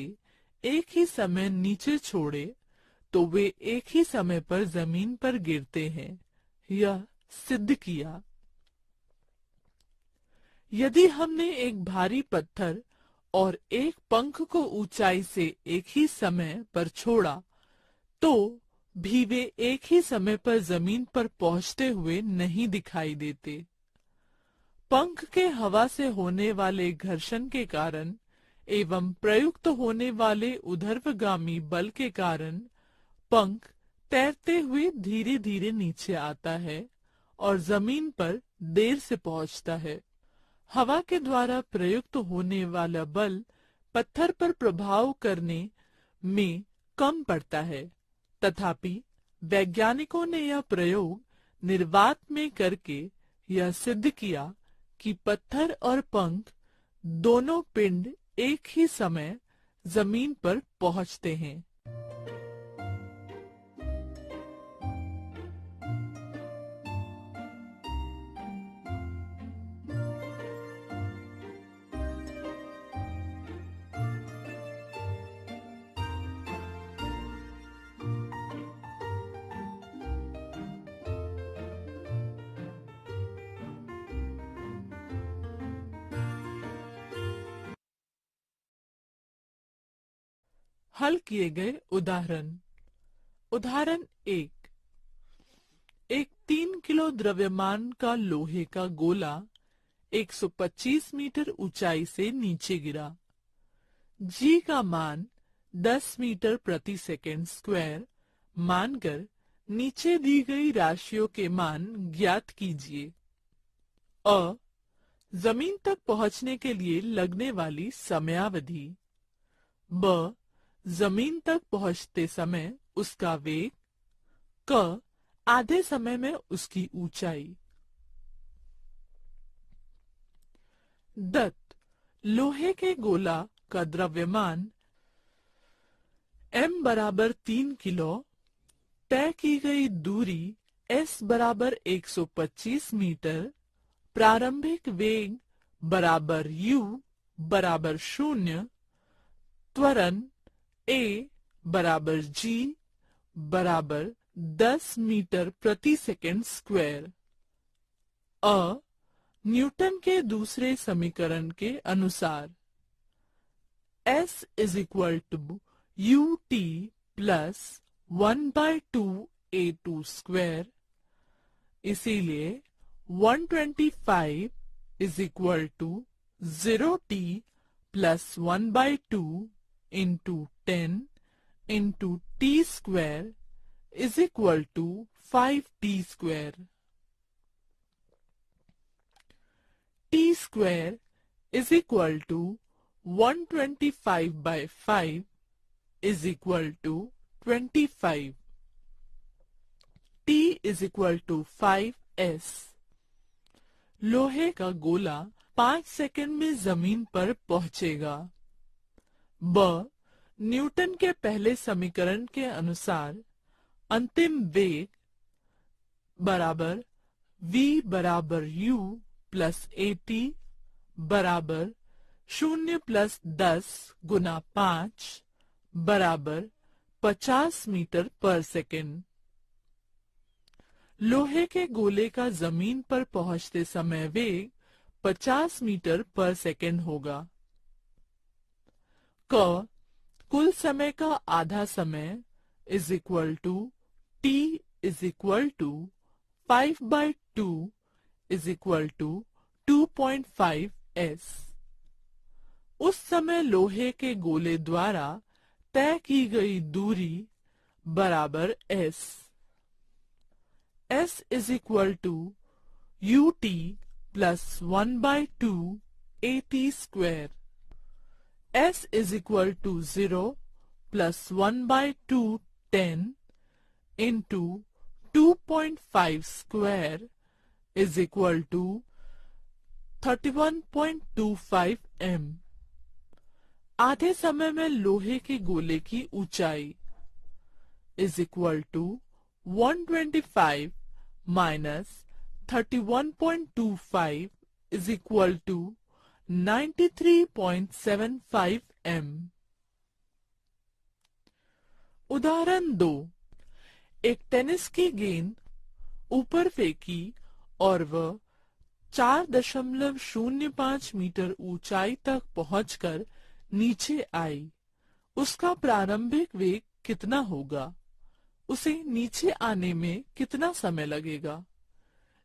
एक ही समय नीचे छोड़े तो वे एक ही समय पर जमीन पर गिरते हैं। यह सिद्ध किया। यदि हमने एक भारी पत्थर और एक पंख को ऊंचाई से एक ही समय पर छोड़ा तो भी वे एक ही समय पर जमीन पर पहुंचते हुए नहीं दिखाई देते। पंख के हवा से होने वाले घर्षण के कारण एवं प्रयुक्त होने वाले ऊर्ध्वगामी बल के कारण पंख तैरते हुए धीरे धीरे नीचे आता है और जमीन पर देर से पहुंचता है। हवा के द्वारा प्रयुक्त होने वाला बल पत्थर पर प्रभाव करने में कम पड़ता है। तथापि वैज्ञानिकों ने यह प्रयोग निर्वात में करके यह सिद्ध किया कि पत्थर और पंख दोनों पिंड एक ही समय जमीन पर पहुंचते हैं। हल किए गए उदाहरण। उदाहरण 1, एक 3 किलो द्रव्यमान का लोहे का गोला 125 मीटर ऊंचाई से नीचे गिरा। जी का मान 10 मीटर प्रति सेकंड स्क्वायर मानकर नीचे दी गई राशियों के मान ज्ञात कीजिए। अ, जमीन तक पहुंचने के लिए लगने वाली समयावधि। ब, जमीन तक पहुंचते समय उसका वेग। क, आधे समय में उसकी ऊंचाई। दत्त लोहे के गोला का द्रव्यमान m बराबर 3 किलो, तय की गई दूरी s बराबर 125 मीटर, प्रारंभिक वेग बराबर u बराबर 0, त्वरण a बराबर g बराबर 10 मीटर प्रति सेकंड स्क्वायर। अ, न्यूटन के दूसरे समीकरण के अनुसार S is equal to U T plus 1/2 a2 square, इसीलिए 125 is equal to 0t plus 1/2 into 10 into T square is equal to 5t square. T square is equal to 125/5 is equal to 25। T is equal to 5s। लोहे का गोला 5 second में जमीन पर पहुंचेगा। ब Newton के पहले समीकरण के अनुसार अंतिम वेग बराबर v बराबर u प्लस at बराबर 0 प्लस 10 गुना 5 बराबर 50 मीटर पर सेकंड। लोहे के गोले का जमीन पर पहुंचते समय वेग 50 मीटर पर सेकंड होगा। क कुल समय का आधा समय is equal to T is equal to 5/2 is equal to 2.5s। उस समय लोहे के गोले द्वारा तय की गई दूरी बराबर s। s is equal to ut plus 1/2 at square. s is equal to 0 plus 1/2 10 into 2.5 square is equal to 31.25 m। आधे समय में लोहे के गोले की ऊंचाई is equal to 125 minus 31.25 is equal to 93.75 m। उदाहरण 2। एक टेनिस की गेंद ऊपर फेंकी और वह 4.05 मीटर ऊंचाई तक पहुंचकर नीचे आई। उसका प्रारंभिक वेग कितना होगा? उसे नीचे आने में कितना समय लगेगा?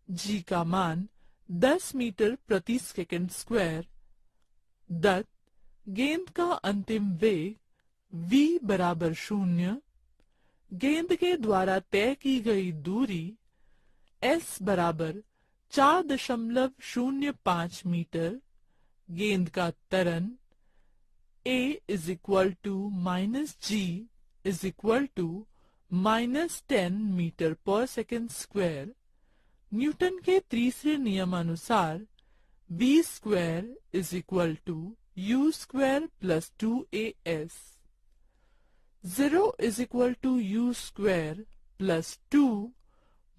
जी का मान 10 मीटर प्रति सेकंड स्क्वायर। दत्त गेंद का अंतिम वेग v बराबर 0, गेंद के द्वारा तय की गई दूरी s बराबर 4.05 मीटर, गेंद का त्वरण a is equal to minus g is equal to -10 metre per second square. Newton के तीसरे नियमानुसार v square is equal to u square plus 2as। 0 is equal to u square plus 2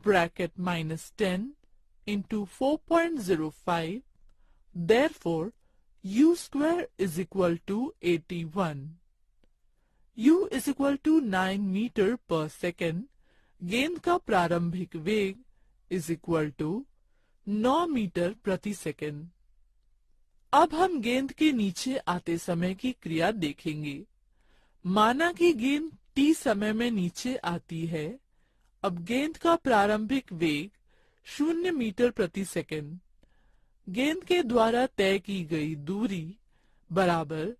bracket -10 into 4.05। Therefore, u square is equal to 81। u is equal to 9 metre per second. गेंद का प्रारंभिक वेग is equal to 9 metre प्रति second. अब हम गेंद के नीचे आते समय की क्रिया देखेंगे। माना कि गेंद t समय में नीचे आती है। अब गेंद का प्रारंभिक वेग 0 मीटर प्रति सेकंड, गेंद के द्वारा तय की गई दूरी बराबर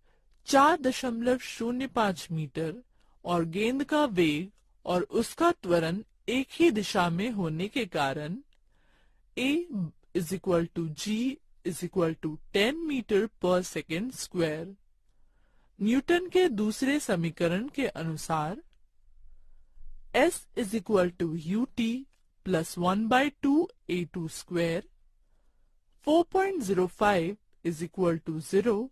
4.05 मीटर और गेंद का वेग और उसका त्वरण एक ही दिशा में होने के कारण a is equal to g is equal to 10 metre per second square. Newton के दूसरे समीकरण के अनुसार s is equal to ut plus 1/2 a2 square. 4.05 is equal to 0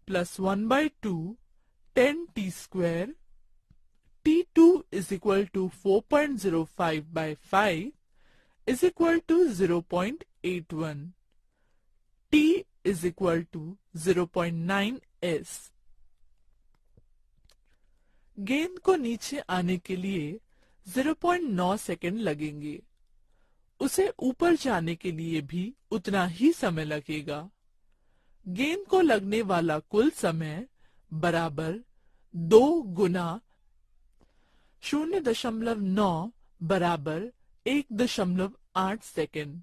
plus 1/2 10t square। t2 is equal to 4.05 by 5 is equal to 0.81। t is equal to 0.9s। गेंद को नीचे आने के लिए 0.9 सेकंड लगेंगे। उसे ऊपर जाने के लिए भी उतना ही समय लगेगा। गेंद को लगने वाला कुल समय बराबर 2 गुना 0.9 बराबर 1.8 सेकंड।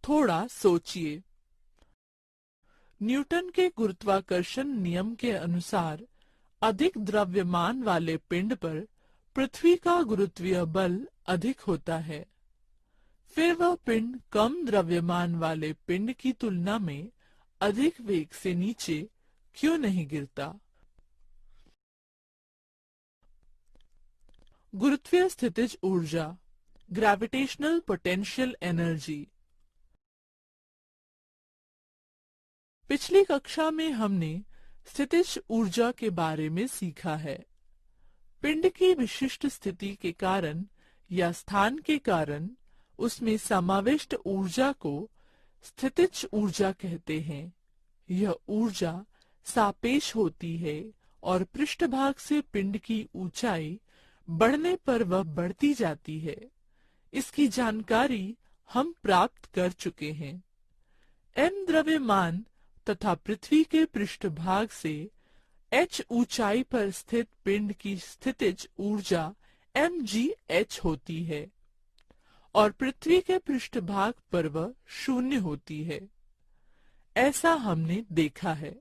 थोड़ा सोचिए। न्यूटन के गुरुत्वाकर्षण नियम के अनुसार अधिक द्रव्यमान वाले पिंड पर पृथ्वी का गुरुत्वीय बल अधिक होता है। फिर वह पिंड कम द्रव्यमान वाले पिंड की तुलना में अधिक वेग से नीचे क्यों नहीं गिरता? गुरुत्वीय स्थितिज ऊर्जा, ग्रेविटेशनल पोटेंशियल एनर्जी। पिछली कक्षा में हमने स्थितिज ऊर्जा के बारे में सीखा है। पिंड की विशिष्ट स्थिति के कारण या स्थान के कारण उसमें समाविष्ट ऊर्जा को स्थितिज ऊर्जा कहते हैं। यह ऊर्जा सापेक्ष होती है और पृष्ठभाग से पिंड की ऊंचाई बढ़ने पर वह बढ़ती जाती है। इसकी जानकारी हम प्राप्त कर चुके हैं। m द्रव्यमान तथा पृथ्वी के पृष्ठभाग से h ऊंचाई पर स्थित पिंड की स्थितिज ऊर्जा mgh होती है और पृथ्वी के पृष्ठभाग पर वह शून्य होती है। ऐसा हमने देखा है।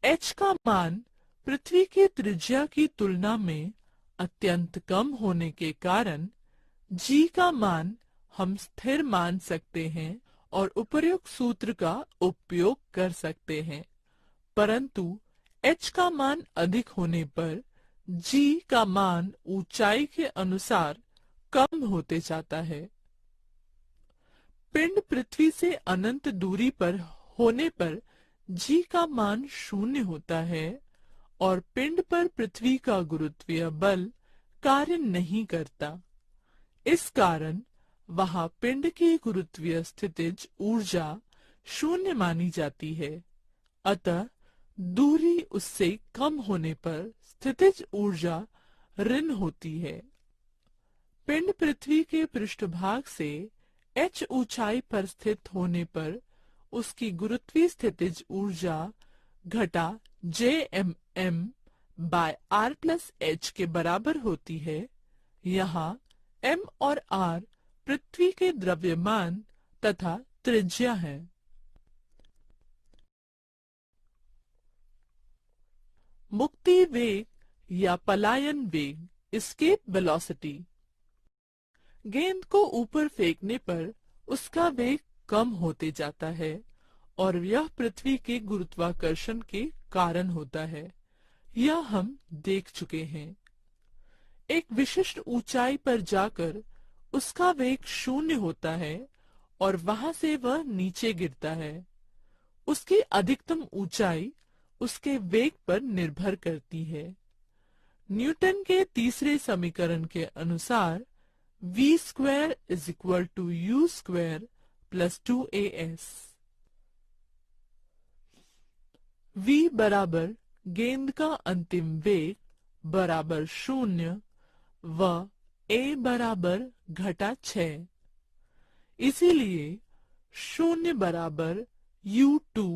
h का मान पृथ्वी की त्रिज्या की तुलना में अत्यंत कम होने के कारण g का मान हम स्थिर मान सकते हैं और उपर्युक्त सूत्र का उपयोग कर सकते हैं, परंतु h का मान अधिक होने पर g का मान ऊंचाई के अनुसार कम होते जाता है। पिंड पृथ्वी से अनंत दूरी पर होने पर g का मान शून्य होता है और पिंड पर पृथ्वी का गुरुत्वीय बल कार्य नहीं करता। इस कारण वहां पिंड की गुरुत्वीय स्थितिज ऊर्जा शून्य मानी जाती है। अतः दूरी उससे कम होने पर स्थितिज ऊर्जा ऋण होती है। पिंड पृथ्वी के पृष्ठभाग से h ऊंचाई पर स्थित होने पर उसकी गुरुत्वीय स्थितिज ऊर्जा घटा Jmm by r plus h के बराबर होती है। यहाँ m और r पृथ्वी के द्रव्यमान तथा त्रिज्या है। मुक्ति वेग या पलायन वेग, एस्केप वेलोसिटी। गेंद को ऊपर फेंकने पर उसका वेग कम होते जाता है और यह पृथ्वी के गुरुत्वाकर्षण के कारण होता है। यह हम देख चुके हैं। एक विशिष्ट ऊंचाई पर जाकर उसका वेग शून्य होता है और वहां से वह नीचे गिरता है। उसकी अधिकतम ऊंचाई उसके वेग पर निर्भर करती है। न्यूटन के तीसरे समीकरण के अनुसार v square is equal to u square plus 2as। v बराबर गेंद का अंतिम वेग बराबर शून्य व a बराबर घटा 6। इसीलिए शून्य बराबर u2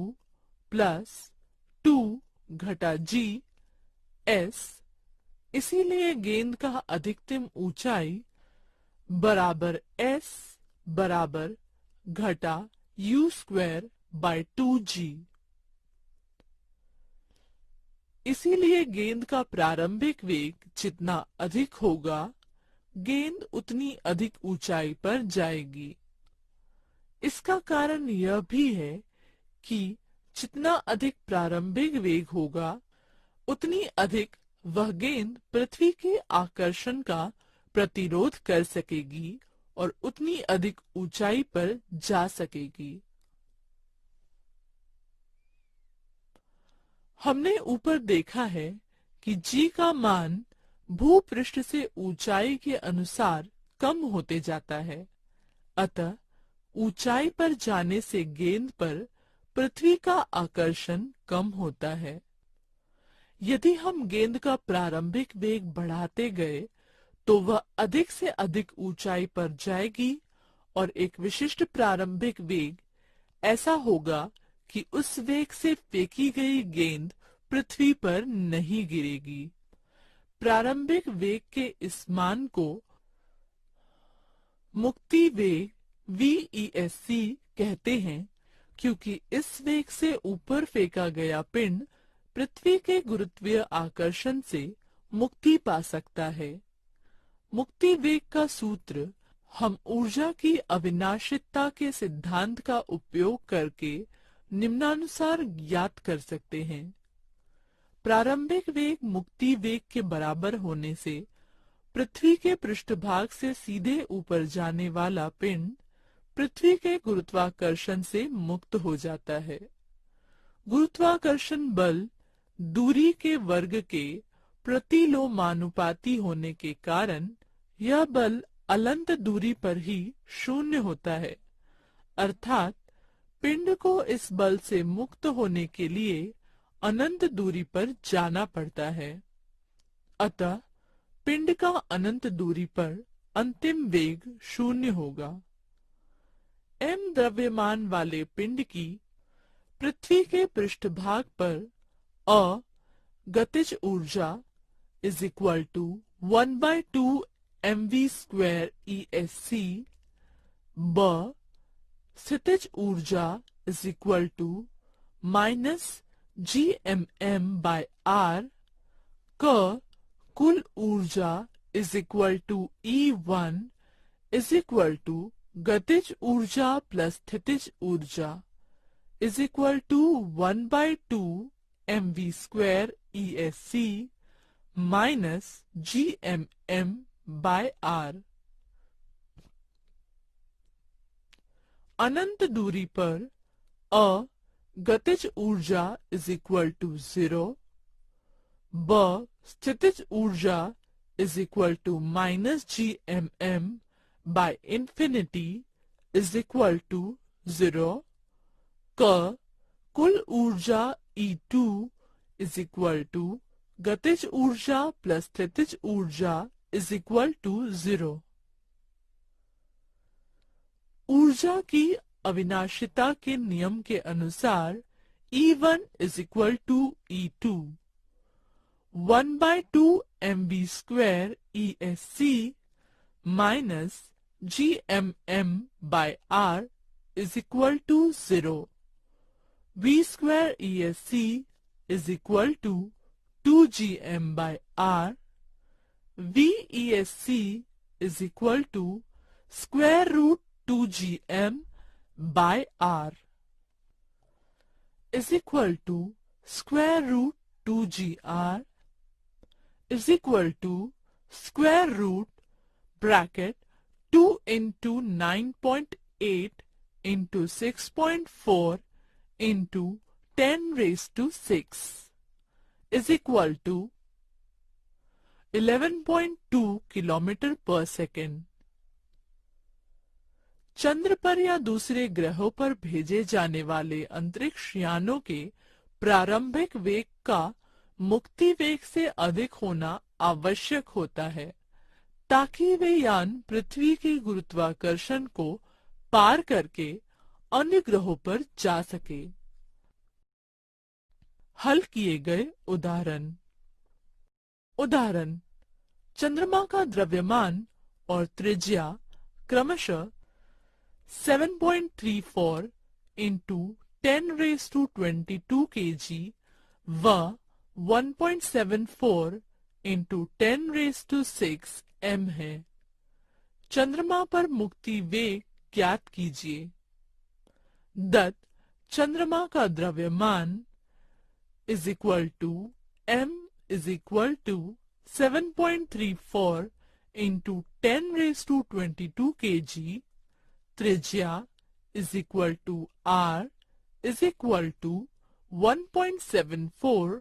प्लस 2 घटा g s। इसीलिए गेंद का अधिकतम ऊंचाई बराबर s बराबर घटा u स्क्वायर बाय 2g। इसीलिए गेंद का प्रारंभिक वेग जितना अधिक होगा, गेंद उतनी अधिक ऊंचाई पर जाएगी। इसका कारण यह भी है कि जितना अधिक प्रारंभिक वेग होगा, उतनी अधिक वह गेंद पृथ्वी के आकर्षण का प्रतिरोध कर सकेगी और उतनी अधिक ऊंचाई पर जा सकेगी। हमने ऊपर देखा है कि g का मान भूपृष्ठ से ऊंचाई के अनुसार कम होते जाता है। अतः ऊंचाई पर जाने से गेंद पर पृथ्वी का आकर्षण कम होता है। यदि हम गेंद का प्रारंभिक वेग बढ़ाते गए तो वह अधिक से अधिक ऊंचाई पर जाएगी और एक विशिष्ट प्रारंभिक वेग ऐसा होगा कि उस वेग से फेंकी गई गेंद पृथ्वी पर नहीं गिरेगी। प्रारंभिक वेग के इस मान को मुक्ति वेग VESC कहते हैं, क्योंकि इस वेग से ऊपर फेंका गया पिंड पृथ्वी के गुरुत्वीय आकर्षण से मुक्ति पा सकता है। मुक्ति वेग का सूत्र हम ऊर्जा की अविनाशितता के सिद्धांत का उपयोग करके निम्नानुसार ज्ञात कर सकते हैं। प्रारंभिक वेग मुक्ति वेग के बराबर होने से पृथ्वी के पृष्ठभाग से सीधे ऊपर जाने वाला पिंड पृथ्वी के गुरुत्वाकर्षण से मुक्त हो जाता है। गुरुत्वाकर्षण बल दूरी के वर्ग के प्रतिलोमानुपाती होने के कारण यह बल अनंत दूरी पर ही शून्य होता है, अर्थात पिंड को इस बल से मुक्त होने के लिए अनंत दूरी पर जाना पड़ता है। अतः पिंड का अनंत दूरी पर अंतिम वेग शून्य होगा। m द्रव्यमान वाले पिंड की पृथ्वी के पृष्ठभाग पर गतिज ऊर्जा is equal to 1/2 mv² ESC, ब स्थितिज ऊर्जा इज इक्वल टू -gmm/r, क कुल ऊर्जा is equal to E1 is equal to गतिज ऊर्जा प्लस स्थितिज ऊर्जा is equal to 1/2 mv² ESC minus gmm/r। अनंत दूरी पर गतिज ऊर्जा इज इक्वल टू 0, ब स्थितिज ऊर्जा is equal to -gmm/infinity is equal to 0, क कुल ऊर्जा E2 इज इक्वल टू गतिज ऊर्जा प्लस स्थितिज ऊर्जा इज इक्वल टू 0। ऊर्जा की अविनाशिता के नियम के अनुसार E1 is equal to E2, 1/2 mv² ESC minus gmm/r is equal to 0, v² ESC is equal to 2gm/r, VESC is equal to √2gm/r is equal to √2gr is equal to square root bracket 2 into 9.8 into 6.4 into 10⁻⁶ is equal to 11.2 kilometre पर second. चंद्र पर या दूसरे ग्रहों पर भेजे जाने वाले अंतरिक्ष यानों के प्रारंभिक वेग का मुक्ति वेग से अधिक होना आवश्यक होता है ताकि वे यान पृथ्वी के गुरुत्वाकर्षण को पार करके अन्य ग्रहों पर जा सके। हल किए गए उदाहरण। उदाहरण: चंद्रमा का द्रव्यमान और त्रिज्या क्रमशः 7.34 into 10⁻22 kg व 1.74 into 10⁻6 m है। चंद्रमा पर मुक्ति वेग ज्ञात कीजिए। दत्त चंद्रमा का द्रव्यमान is equal to m is equal to 7.34 into 10⁻22 kg, त्रिज्या is equal to r is equal to 1.74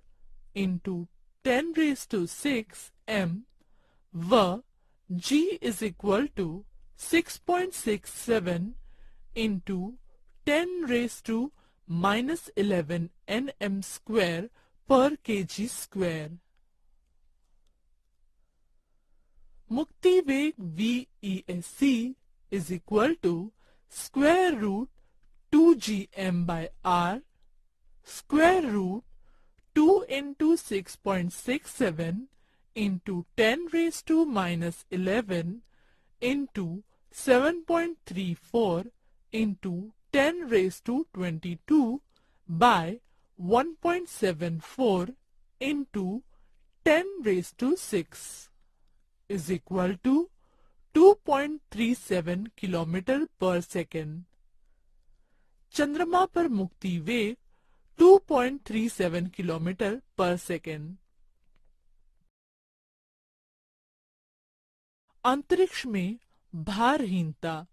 into 10⁻6 m व g is equal to 6.67 into 10⁻11 nm² per kg²। मुक्ति वेग VESC is equal to square root 2gm/r square root 2 into 6.67 into 10⁻11 into 7.34 into 10^22 by 1.74 into 10^6 is equal to 2.37 kilometre पर second. चंद्रमा पर मुक्ति वेग 2.37 kilometre पर second. अंतरिक्ष में भारहीनता।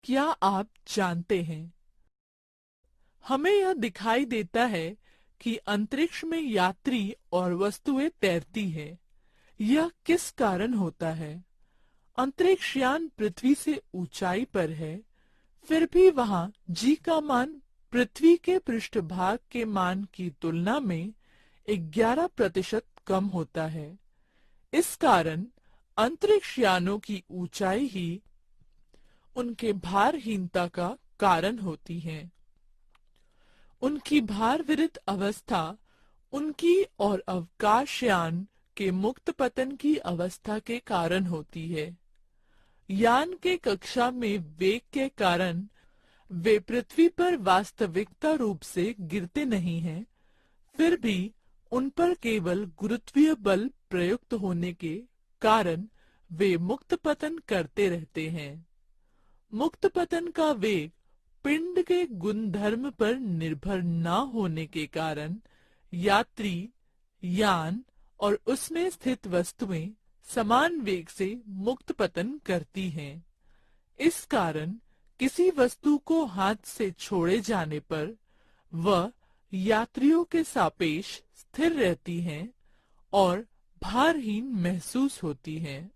क्या आप जानते हैं, हमें यह दिखाई देता है कि अंतरिक्ष में यात्री और वस्तुएं तैरती हैं। यह किस कारण होता है? अंतरिक्ष यान पृथ्वी से ऊंचाई पर है, फिर भी वहां जी का मान पृथ्वी के पृष्ठभाग के मान की तुलना में 11% कम होता है। इस कारण अंतरिक्ष यानों की ऊंचाई ही उनके भारहीनता का कारण होती है। उनकी भार विरहित अवस्था उनकी और अवकाशयान के मुक्त पतन की अवस्था के कारण होती है। यान के कक्षा में वेग के कारण वे पृथ्वी पर वास्तविकता रूप से गिरते नहीं हैं, फिर भी उन पर केवल गुरुत्वीय बल प्रयुक्त होने के कारण वे मुक्त पतन करते रहते हैं। मुक्त पतन का वेग पिंड के गुणधर्म पर निर्भर न होने के कारण यात्री, यान और उसमें स्थित वस्तुएं समान वेग से मुक्त पतन करती हैं। इस कारण किसी वस्तु को हाथ से छोड़े जाने पर वह यात्रियों के सापेक्ष स्थिर रहती हैं और भारहीन महसूस होती हैं।